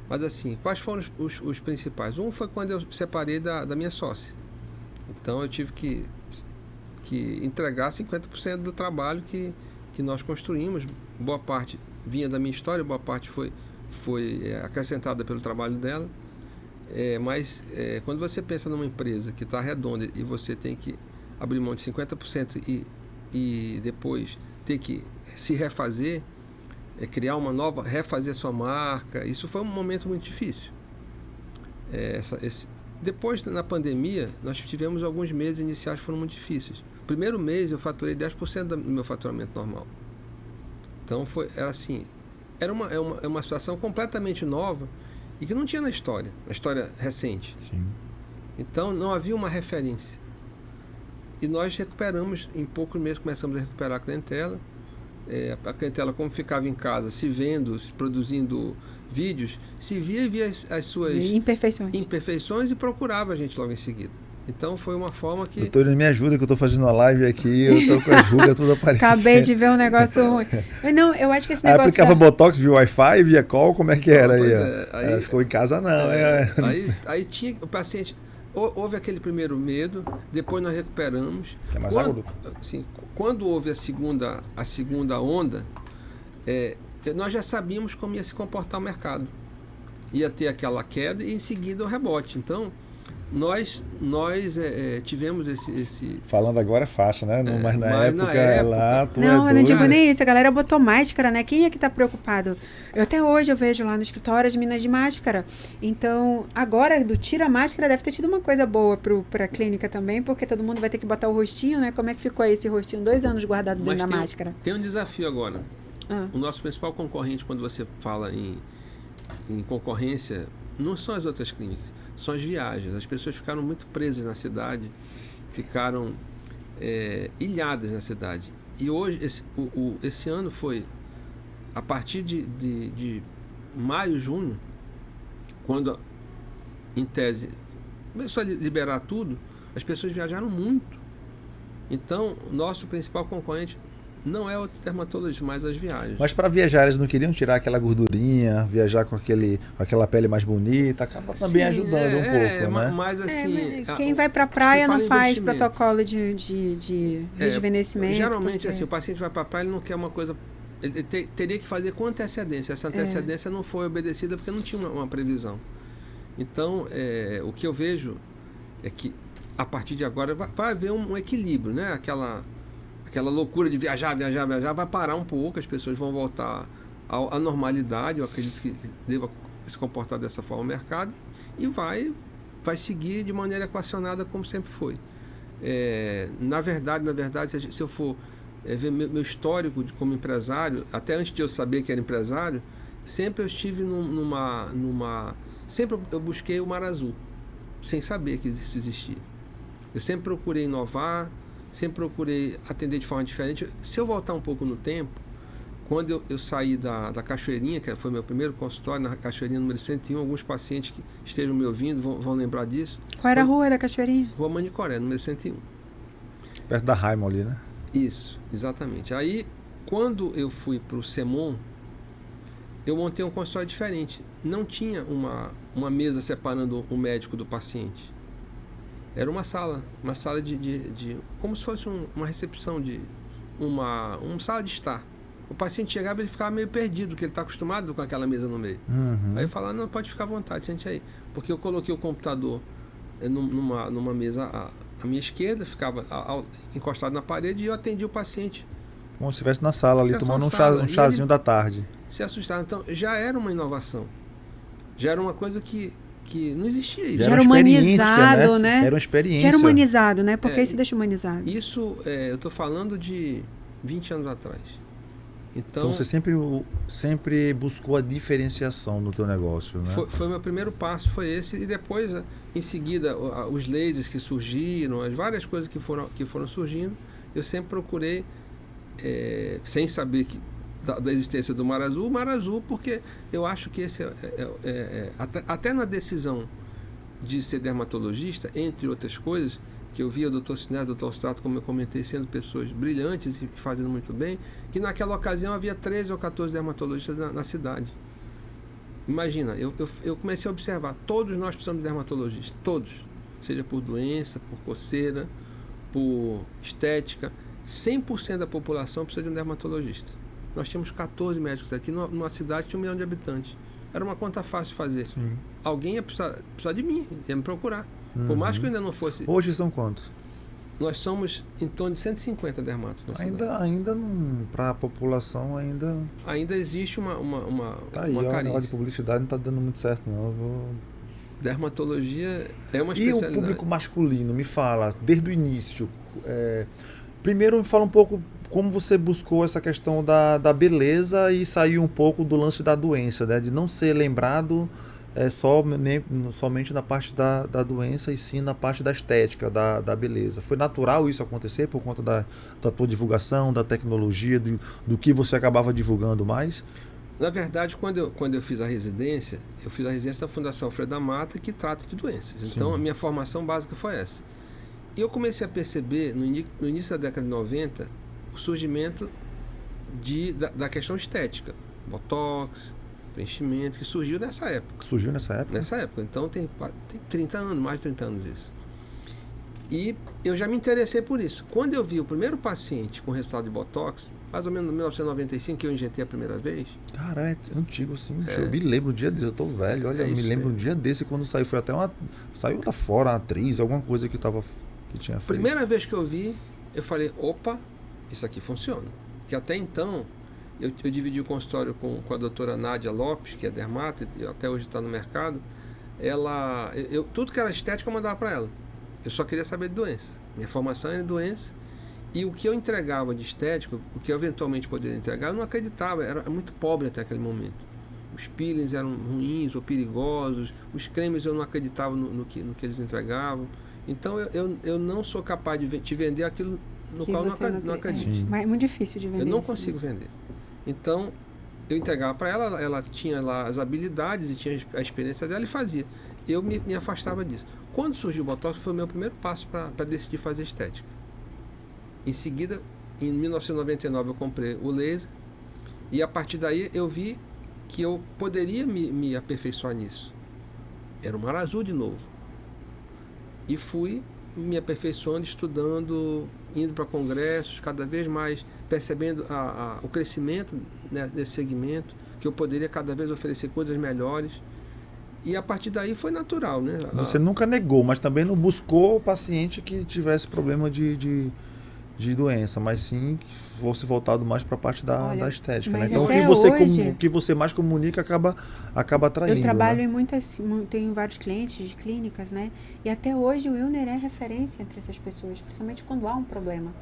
S4: Mas assim, quais foram os principais? Um foi quando eu separei da minha sócia. Então eu tive que entregar 50% do trabalho que nós construímos. Boa parte vinha da minha história, boa parte foi acrescentada pelo trabalho dela. Mas quando você pensa numa empresa que está redonda e você tem que abrir mão de 50% e depois ter que se refazer, criar uma nova, refazer sua marca, isso foi um momento muito difícil. Depois, na pandemia, nós tivemos alguns meses iniciais que foram muito difíceis. O primeiro mês eu faturei 10% do meu faturamento normal. Então era uma situação completamente nova e que não tinha na história recente.
S2: Sim.
S4: Então não havia uma referência. E nós recuperamos, em poucos meses começamos a recuperar a clientela. A clientela, como ficava em casa, se vendo, produzindo vídeos, se via e via as suas imperfeições e procurava a gente logo em seguida. Então foi uma forma que...
S2: Doutor, me ajuda que eu estou fazendo uma live aqui, eu estou com as rugas tudo aparecendo.
S3: Acabei de ver um negócio ruim. Não, eu acho que esse negócio...
S2: Aplicava Botox via Wi-Fi, via call, como é que era aí?
S4: Aí
S2: ficou em casa não.
S4: Aí tinha o paciente... Houve aquele primeiro medo, depois nós recuperamos.
S2: É mais agudo.
S4: Quando houve a segunda onda, nós já sabíamos como ia se comportar o mercado. Ia ter aquela queda e em seguida o rebote. Então, nós tivemos esse...
S2: Falando agora é fácil, né? Mas na época lá...
S3: Eu não digo nem isso. A galera botou máscara, né? Quem é que tá preocupado? Até hoje eu vejo lá no escritório as meninas de máscara. Então, agora do tira a máscara deve ter tido uma coisa boa pra clínica também, porque todo mundo vai ter que botar o rostinho, né? Como é que ficou aí esse rostinho? 2 anos guardado dentro da máscara.
S4: Tem um desafio agora. O nosso principal concorrente, quando você fala em concorrência, não são as outras clínicas, são as viagens. As pessoas ficaram muito presas na cidade, ficaram ilhadas na cidade. E hoje, esse ano foi, a partir de maio, junho, quando, em tese, começou a liberar tudo, as pessoas viajaram muito. Então, o nosso principal concorrente não é o dermatologista, mas as viagens.
S2: Mas para viajar, eles não queriam tirar aquela gordurinha, viajar com aquela pele mais bonita, acaba também ajudando um pouco, né?
S4: Mas assim...
S3: quem vai para a praia não faz protocolo de rejuvenescimento.
S4: Geralmente, assim, o paciente vai para a praia, ele não quer uma coisa... Ele teria que fazer com antecedência. Essa antecedência não foi obedecida porque não tinha uma previsão. Então, o que eu vejo é que, a partir de agora, vai haver um equilíbrio, né? Aquela loucura de viajar, vai parar um pouco, as pessoas vão voltar à normalidade, eu acredito que deva se comportar dessa forma o mercado, e vai seguir de maneira equacionada como sempre foi. Na verdade, se eu for ver meu histórico como empresário, até antes de eu saber que era empresário, sempre eu estive sempre eu busquei o mar azul, sem saber que isso existia. Eu sempre procurei inovar, sempre procurei atender de forma diferente. Se eu voltar um pouco no tempo, quando eu saí da Cachoeirinha, que foi meu primeiro consultório, na Cachoeirinha número 101, alguns pacientes que estejam me ouvindo vão lembrar disso.
S3: Qual era a rua da Cachoeirinha?
S4: Rua Manicoré, número 101.
S2: Perto da Raimon ali, né?
S4: Isso, exatamente. Aí, quando eu fui para o Semon, eu montei um consultório diferente. Não tinha uma mesa separando o médico do paciente. Era uma sala de como se fosse uma recepção uma sala de estar. O paciente chegava e ele ficava meio perdido, porque ele está acostumado com aquela mesa no meio. Aí eu falava, não, pode ficar à vontade, sente aí. Porque eu coloquei o computador numa mesa à minha esquerda, ficava encostado na parede e eu atendia o paciente.
S2: Como se estivesse na sala ali, tomando um chazinho da tarde.
S4: Se assustava. Então, já era uma inovação. Já era uma coisa que não existia isso.
S3: Já era humanizado, né?
S2: Era uma experiência.
S3: Já era humanizado, né? Porque isso deixa humanizado.
S4: Isso, eu estou falando de 20 anos atrás.
S2: Então você sempre buscou a diferenciação no teu negócio, né?
S4: Foi o meu primeiro passo, foi esse. E depois, em seguida, os lasers que surgiram, as várias coisas que foram surgindo, eu sempre procurei, sem saber da existência do Mar Azul, porque eu acho que esse até na decisão de ser dermatologista, entre outras coisas, que eu via o Dr. Sinésio, o Dr. Strato, como eu comentei, sendo pessoas brilhantes e fazendo muito bem, que naquela ocasião havia 13 ou 14 dermatologistas na cidade. Imagina, eu comecei a observar, todos nós precisamos de dermatologista, todos, seja por doença, por coceira, por estética, 100% da população precisa de um dermatologista. Nós tínhamos 14 médicos aqui, numa cidade que tinha 1 milhão de habitantes. Era uma conta fácil de fazer.
S2: Sim.
S4: Alguém ia precisar de mim, ia me procurar. Por mais que eu ainda não fosse...
S2: Hoje são quantos?
S4: Nós somos em torno de 150 dermatos na cidade.
S2: Ainda para a população
S4: ainda existe uma
S2: tá aí,
S4: carência.
S2: A negócio de publicidade não está dando muito certo, não.
S4: Dermatologia é uma especialidade.
S2: E o público masculino, me fala, desde o início. Primeiro me fala um pouco como você buscou essa questão da beleza e saiu um pouco do lance da doença, né? De não ser lembrado somente na parte da doença e sim na parte da estética, da beleza. Foi natural isso acontecer por conta da tua divulgação, da tecnologia, do que você acabava divulgando mais?
S4: Na verdade, quando eu fiz a residência, da Fundação Alfredo da Mata, que trata de doenças. Então, sim, a minha formação básica foi essa. E eu comecei a perceber, no início da década de 90, o surgimento da questão estética. Botox, preenchimento, que surgiu nessa época.
S2: Surgiu nessa época?
S4: Nessa época. Então, tem 30 anos, mais de 30 anos isso. E eu já me interessei por isso. Quando eu vi o primeiro paciente com resultado de Botox, mais ou menos em 1995, que eu injetei a primeira vez.
S2: Cara, é antigo assim. Eu me lembro um dia desse, eu tô velho. Olha, eu me lembro um dia desse quando saiu. Foi até saiu lá fora, uma atriz, alguma coisa que tinha feito.
S4: Primeira vez que eu vi, eu falei, opa, isso aqui funciona. Que até então, eu dividi o consultório com a doutora Nádia Lopes, que é dermato, e até hoje está no mercado. Tudo que era estética eu mandava para ela. Eu só queria saber de doença. Minha formação era de doença. E o que eu entregava de estético, o que eu eventualmente poderia entregar, eu não acreditava. Era muito pobre até aquele momento. Os peelings eram ruins ou perigosos. Os cremes eu não acreditava no que eles entregavam. Então eu não sou capaz de te vender aquilo no qual eu não acredito.
S3: Mas é muito difícil de vender.
S4: Eu não consigo vender. Então, eu entregava para ela, ela tinha lá as habilidades e tinha a experiência dela e fazia. Eu me afastava disso. Quando surgiu o Botox, foi o meu primeiro passo para decidir fazer estética. Em seguida, em 1999, eu comprei o laser e a partir daí eu vi que eu poderia me aperfeiçoar nisso. Era o Mar Azul de novo. E fui me aperfeiçoando, estudando, indo para congressos, cada vez mais percebendo o crescimento, né, desse segmento, que eu poderia cada vez oferecer coisas melhores. E a partir daí foi natural, né?
S2: Você nunca negou, mas também não buscou o paciente que tivesse problema de doença, mas sim que fosse voltado mais para a parte da estética, né? Então o que você mais comunica acaba atraindo.
S3: Eu trabalho, né, tenho vários clientes de clínicas, né? E até hoje o Wilner é referência entre essas pessoas, principalmente quando há um problema.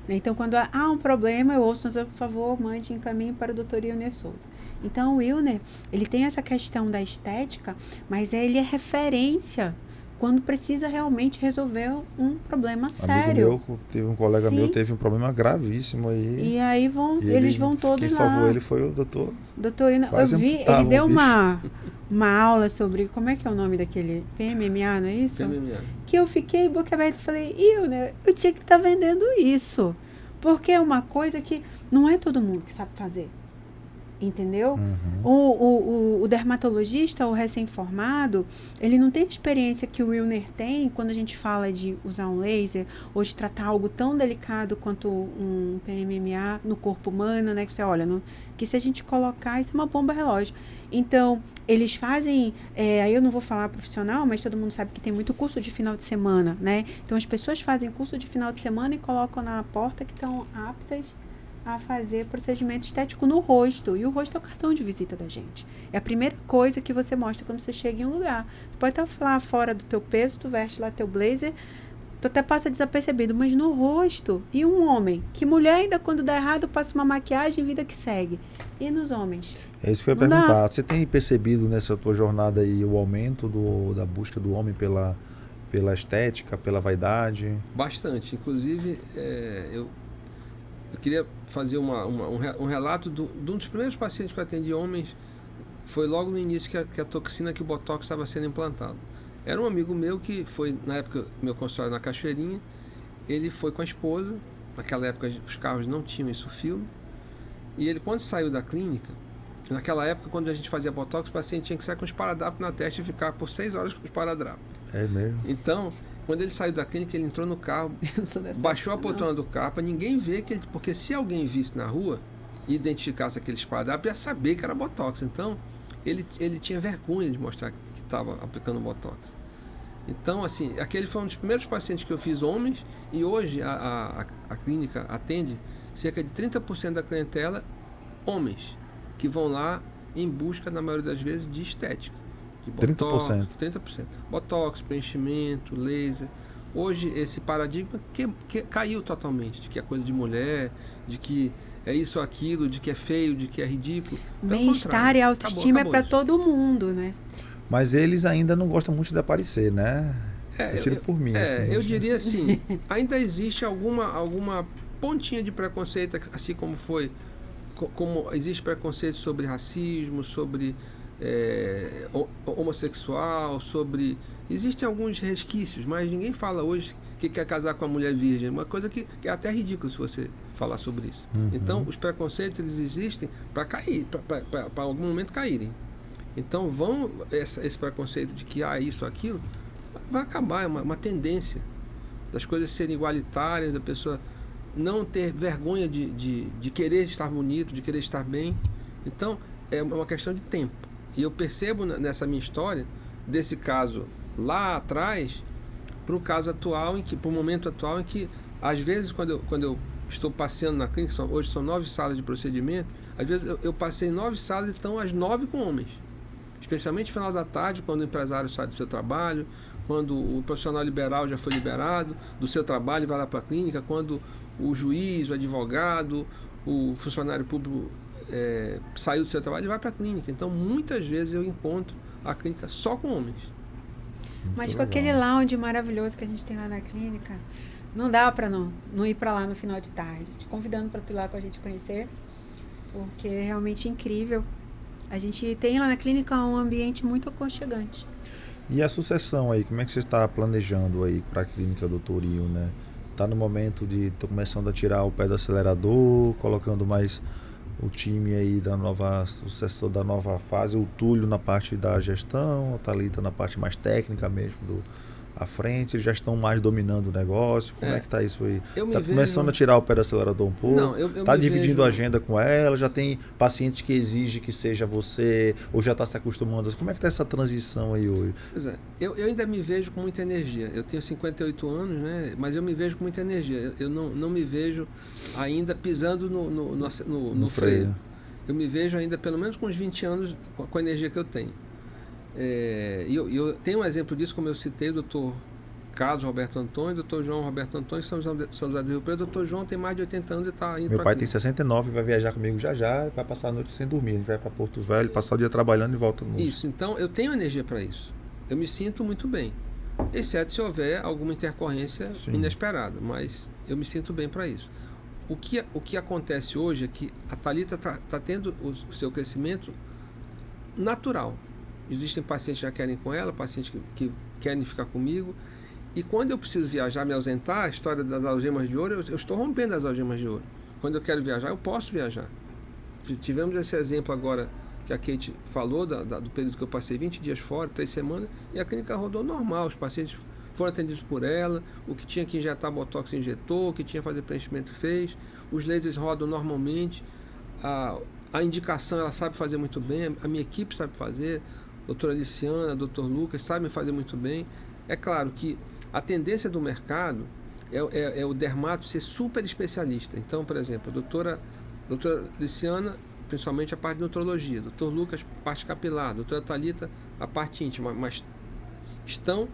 S3: Então, quando há um problema, eu ouço, por favor, mande encaminhe para o Dr. Wilner Souza. Então, o Wilner, ele tem essa questão da estética, mas ele é referência quando precisa realmente resolver um problema sério.
S2: Um colega meu teve um problema gravíssimo aí.
S3: E aí eles vão todos lá.
S2: Quem salvou ele foi o doutor.
S3: Doutor, eu vi, ele deu uma aula sobre, como é que é o nome daquele PMMA, não é isso?
S4: PMMA.
S3: Que eu fiquei boca aberta e falei, eu tinha que estar vendendo isso. Porque é uma coisa que não é todo mundo que sabe fazer. Entendeu? O dermatologista, o recém-formado, ele não tem a experiência que o Wilner tem quando a gente fala de usar um laser ou de tratar algo tão delicado quanto um PMMA no corpo humano, né? Que você olha, que se a gente colocar, isso é uma bomba relógio. Então, eles fazem, aí eu não vou falar profissional, mas todo mundo sabe que tem muito curso de final de semana, né? Então, as pessoas fazem curso de final de semana e colocam na porta que estão aptas a fazer procedimento estético no rosto. E o rosto é o cartão de visita da gente. É a primeira coisa que você mostra quando você chega em um lugar. Tu pode estar lá fora do teu peso, tu veste lá teu blazer, tu até passa desapercebido, mas no rosto. E um homem? Que mulher ainda, quando dá errado, passa uma maquiagem e vida que segue. E nos homens?
S2: É isso que eu ia perguntar. Você tem percebido nessa tua jornada aí o aumento da busca do homem pela estética, pela vaidade?
S4: Bastante. Inclusive, eu queria fazer um relato de um dos primeiros pacientes que eu atendi homens. Foi logo no início que a toxina, que o Botox estava sendo implantado. Era um amigo meu que foi, na época, meu consultório na Cachoeirinha. Ele foi com a esposa. Naquela época os carros não tinham isso filme. E ele, quando saiu da clínica, naquela época, quando a gente fazia Botox, o paciente tinha que sair com esparadrapo na testa e ficar por 6 horas com esparadrapo.
S2: É mesmo?
S4: Então, quando ele saiu da clínica, ele entrou no carro, baixou a poltrona do carro para ninguém ver que ele... Porque se alguém visse na rua e identificasse aquele esparadrapo, ia saber que era Botox. Então, ele tinha vergonha de mostrar que estava aplicando Botox. Então, assim, aquele foi um dos primeiros pacientes que eu fiz homens, e hoje a clínica atende cerca de 30% da clientela homens, que vão lá em busca, na maioria das vezes, de estética. De Botox, 30%. Botox, preenchimento, laser. Hoje, esse paradigma que caiu totalmente, de que é coisa de mulher, de que é isso ou aquilo, de que é feio, de que é ridículo.
S3: Bem-estar e autoestima acabou é para todo mundo, né?
S2: Mas eles ainda não gostam muito de aparecer, né? Eu tiro por mim. Assim,
S4: eu diria assim, ainda existe alguma pontinha de preconceito, assim como foi, como existe preconceito sobre racismo, sobre homossexual, sobre... Existem alguns resquícios, mas ninguém fala hoje que quer casar com a mulher virgem. Uma coisa que é até ridículo se você falar sobre isso. Então, os preconceitos, eles existem para cair, para algum momento caírem. Então, esse preconceito de que isso, aquilo, vai acabar. É uma tendência das coisas serem igualitárias, da pessoa não ter vergonha de querer estar bonito, de querer estar bem. Então, é uma questão de tempo. E eu percebo nessa minha história, desse caso lá atrás, para o caso atual, para o momento atual, em que, às vezes, quando eu estou passeando na clínica, hoje são 9 salas de procedimento, às vezes eu passei 9 salas e estão as 9 com homens. Especialmente no final da tarde, quando o empresário sai do seu trabalho, quando o profissional liberal já foi liberado do seu trabalho e vai lá para a clínica, quando o juiz, o advogado, o funcionário público saiu do seu trabalho e vai para a clínica. Então, muitas vezes eu encontro a clínica só com homens.
S3: Mas com aquele lounge maravilhoso que a gente tem lá na clínica, não dá para não ir para lá no final de tarde. Te convidando para tu ir lá com a gente conhecer, porque é realmente incrível. A gente tem lá na clínica um ambiente muito aconchegante.
S2: E a sucessão aí, como é que você está planejando aí para a clínica Dr. Rio, né? Tá no momento de começando a tirar o pé do acelerador, colocando mais o time aí da nova sucessão, da nova fase, o Túlio na parte da gestão, a Thalita na parte mais técnica mesmo à frente, eles já estão mais dominando o negócio. Como é que tá isso aí? Tá começando a tirar o pé do acelerador um pouco?
S4: Não,
S2: tá dividindo a agenda com ela? Já tem paciente que exige que seja você, ou já está se acostumando? Como é que tá essa transição aí hoje?
S4: Pois é, eu ainda me vejo com muita energia. Eu tenho 58 anos, né? Mas eu me vejo com muita energia. Eu não me vejo ainda pisando no freio. Eu me vejo ainda pelo menos com uns 20 anos com a energia que eu tenho. Eu tenho um exemplo disso, como eu citei, o Dr. Carlos Roberto Antônio, Dr. João Roberto Antônio, São José do Rio Preto. Dr. João tem mais de 80 anos e está indo.
S2: Meu pai tem 69, vai viajar comigo já, vai passar a noite sem dormir. A gente vai para Porto Velho, passar o dia trabalhando e volta no...
S4: Isso, então eu tenho energia para isso. Eu me sinto muito bem, exceto se houver alguma intercorrência inesperada, mas eu me sinto bem para isso. O que acontece hoje é que a Thalita está tendo o seu crescimento natural. Existem pacientes que já querem com ela, pacientes que querem ficar comigo. E quando eu preciso viajar, me ausentar, a história das algemas de ouro, eu estou rompendo as algemas de ouro. Quando eu quero viajar, eu posso viajar. tivemos esse exemplo agora que a Kate falou, do período que eu passei 20 dias fora, 3 semanas, e a clínica rodou normal, os pacientes foram atendidos por ela, o que tinha que injetar botox injetou, o que tinha que fazer preenchimento fez, os lasers rodam normalmente, a indicação ela sabe fazer muito bem, a minha equipe sabe fazer, a doutora Aliciana, o doutor Lucas sabem fazer muito bem. É claro que a tendência do mercado é o dermato ser super especialista. Então, por exemplo, a doutora Aliciana, principalmente a parte de nutrologia, doutor Lucas, parte capilar, doutora Thalita, a parte íntima, mas estão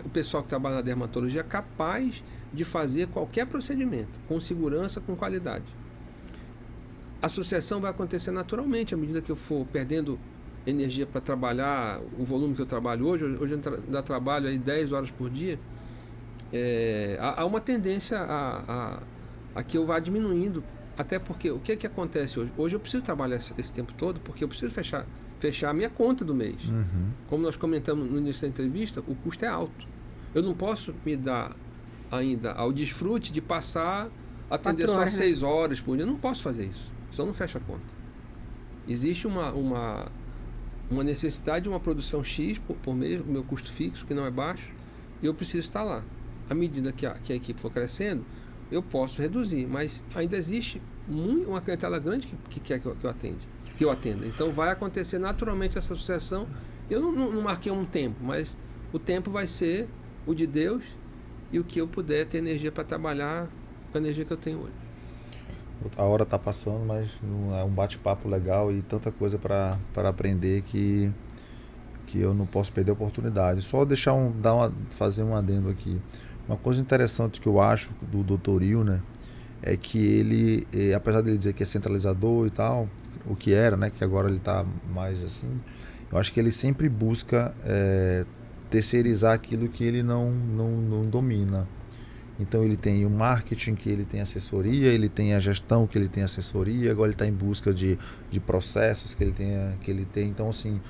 S4: o pessoal que trabalha na dermatologia capaz de fazer qualquer procedimento, com segurança, com qualidade. A sucessão vai acontecer naturalmente, à medida que eu for perdendo energia para trabalhar o volume que eu trabalho hoje eu ainda trabalho aí 10 horas por dia, há uma tendência a que eu vá diminuindo, até porque o que acontece hoje? Hoje eu preciso trabalhar esse tempo todo, porque eu preciso fechar a minha conta do mês. Como nós comentamos no início da entrevista, o custo é alto. Eu não posso me dar ainda ao desfrute de passar a atender só 6 horas por dia. Eu não posso fazer isso, senão não fecha a conta. Existe uma necessidade de uma produção X por mês, o meu custo fixo, que não é baixo, e eu preciso estar lá. À medida que a equipe for crescendo, eu posso reduzir, mas ainda existe uma clientela grande que quer que eu atenda. Então vai acontecer naturalmente essa sucessão. Eu não marquei um tempo, mas o tempo vai ser o de Deus e o que eu puder ter energia para trabalhar com a energia que eu tenho hoje.
S2: A hora está passando, mas é um bate-papo legal e tanta coisa para aprender que eu não posso perder a oportunidade. Só fazer um adendo aqui. Uma coisa interessante que eu acho do Dr. Will, né, é que ele, apesar dele dizer que é centralizador e tal, o que era, né, que agora ele está mais assim, eu acho que ele sempre busca terceirizar aquilo que ele não domina. Então ele tem o marketing, que ele tem assessoria, ele tem a gestão, que ele tem assessoria, agora ele está em busca de processos que ele tem. Então, assim,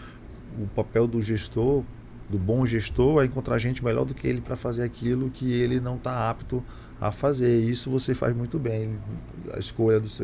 S2: o papel do gestor, do bom gestor, é encontrar gente melhor do que ele para fazer aquilo que ele não está apto a fazer. E isso você faz muito bem, a escolha dos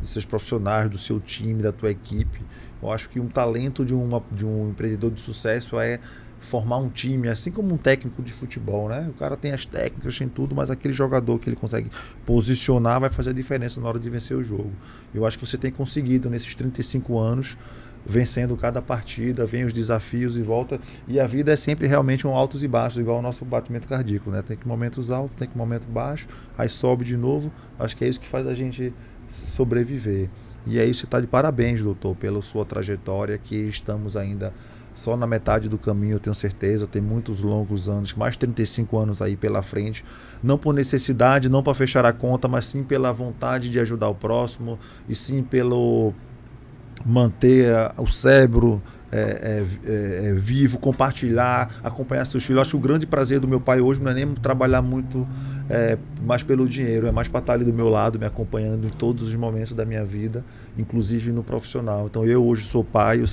S2: seus profissionais, do seu time, da tua equipe. Eu acho que um talento de um empreendedor de sucesso é formar um time, assim como um técnico de futebol, né? O cara tem as técnicas, tem tudo, mas aquele jogador que ele consegue posicionar vai fazer a diferença na hora de vencer o jogo. Eu acho que você tem conseguido nesses 35 anos, vencendo cada partida, vem os desafios e volta, e a vida é sempre realmente um altos e baixos, igual o nosso batimento cardíaco, né? Tem que momentos altos, tem que momentos baixos, aí sobe de novo. Acho que é isso que faz a gente sobreviver. E é isso, está de parabéns, doutor, pela sua trajetória, que estamos ainda só na metade do caminho, eu tenho certeza. Tem muitos longos anos, mais 35 anos aí pela frente, não por necessidade, não para fechar a conta, mas sim pela vontade de ajudar o próximo, e sim pelo manter o cérebro vivo, compartilhar, acompanhar seus filhos. Eu acho que o grande prazer do meu pai hoje não é nem trabalhar muito mais pelo dinheiro, é mais para estar ali do meu lado, me acompanhando em todos os momentos da minha vida, inclusive no profissional. Então eu hoje sou pai, eu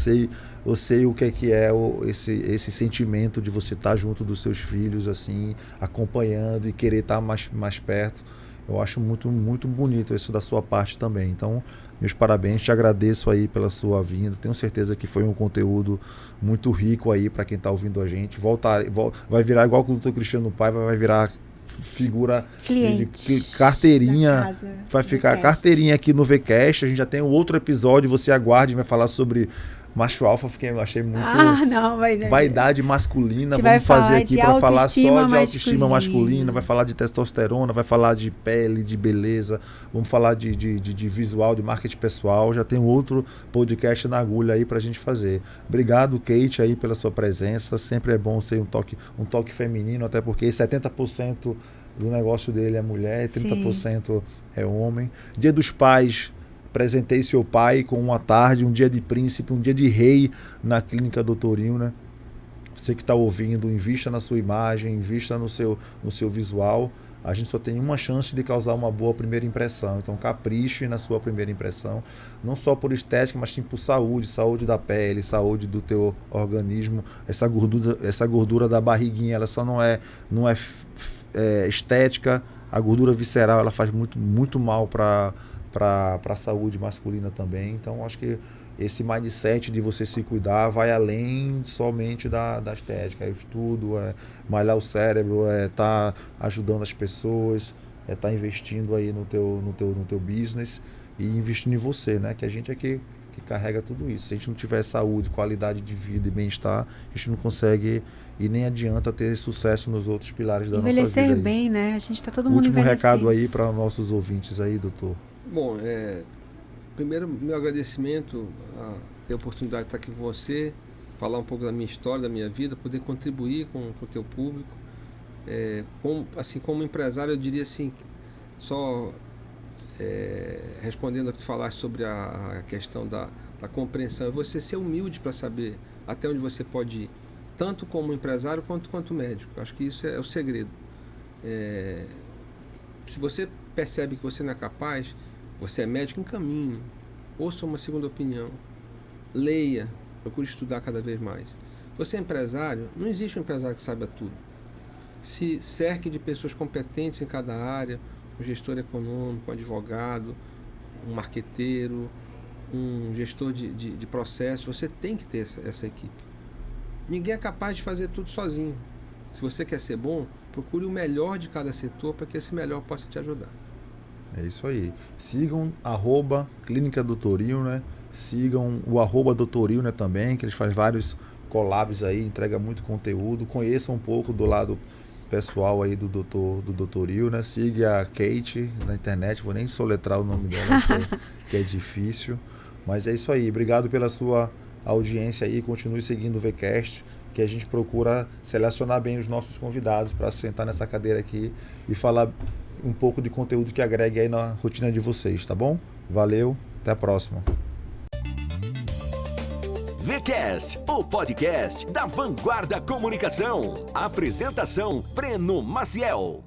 S2: sei o que é esse sentimento de você estar junto dos seus filhos, assim, acompanhando e querer estar mais perto. Eu acho muito, muito bonito isso da sua parte também. Então, meus parabéns, te agradeço aí pela sua vinda. Tenho certeza que foi um conteúdo muito rico aí para quem está ouvindo a gente. Vai virar igual o Dr. Cristiano Paiva, vai virar figura de carteirinha, vai ficar carteirinha aqui no VCast. A gente já tem um outro episódio, você aguarde, vai falar sobre macho alfa, achei muito vaidade masculina. Vamos fazer aqui para falar só de autoestima masculina, vai falar de testosterona, vai falar de pele, de beleza, vamos falar de visual, de marketing pessoal. Já tem um outro podcast na agulha aí pra gente fazer. Obrigado, Kate, aí pela sua presença. Sempre é bom ser um toque feminino, até porque 70% do negócio dele é mulher, 30% é homem. Dia dos Pais, apresentei seu pai com uma tarde, um dia de príncipe, um dia de rei na clínica Dr. Will, né? Você que está ouvindo, invista na sua imagem, invista no seu visual. A gente só tem uma chance de causar uma boa primeira impressão. Então capriche na sua primeira impressão, não só por estética, mas sim por saúde da pele, saúde do teu organismo. Essa gordura da barriguinha, ela só não é estética. A gordura visceral, ela faz muito, muito mal para para a saúde masculina também. Então, acho que esse mindset de você se cuidar vai além somente da estética. É o estudo, é malhar o cérebro, é estar ajudando as pessoas, é estar investindo aí no teu business e investindo em você, né? Que a gente é que carrega tudo isso. Se a gente não tiver saúde, qualidade de vida e bem-estar, a gente não consegue e nem adianta ter sucesso nos outros pilares da nossa vida.
S3: Envelhecer bem, né? A gente está todo mundo
S2: envelhecendo. Último recado aí
S3: envelhecendo.
S2: para nossos ouvintes aí, doutor.
S4: Bom, primeiro, meu agradecimento a ter a oportunidade de estar aqui com você, falar um pouco da minha história, da minha vida, poder contribuir com o teu público. Como empresário, eu diria assim, só respondendo ao que tu falaste sobre a questão da compreensão, é você ser humilde para saber até onde você pode ir, tanto como empresário quanto médico. Acho que isso é o segredo. Se você percebe que você não é capaz, você é médico, encaminhe, ouça uma segunda opinião, leia, procure estudar cada vez mais. Você é empresário, não existe um empresário que saiba tudo. Se cerque de pessoas competentes em cada área, um gestor econômico, um advogado, um marqueteiro, um gestor de processo. Você tem que ter essa equipe. Ninguém é capaz de fazer tudo sozinho. Se você quer ser bom, procure o melhor de cada setor para que esse melhor possa te ajudar.
S2: É isso aí. Sigam @Clínica Doutoril, né? Sigam o @Doutoril, né, também, que eles fazem vários collabs aí, entrega muito conteúdo. Conheçam um pouco do lado pessoal aí do Doutoril, né? Siga a Kate na internet, vou nem soletrar o nome dela, que é difícil. Mas é isso aí. Obrigado pela sua audiência aí. Continue seguindo o VCast, que a gente procura selecionar bem os nossos convidados para sentar nessa cadeira aqui e falar um pouco de conteúdo que agregue aí na rotina de vocês, tá bom? Valeu, até a próxima.
S1: VCast, o podcast da Vanguarda Comunicação. Apresentação, Breno Maciel.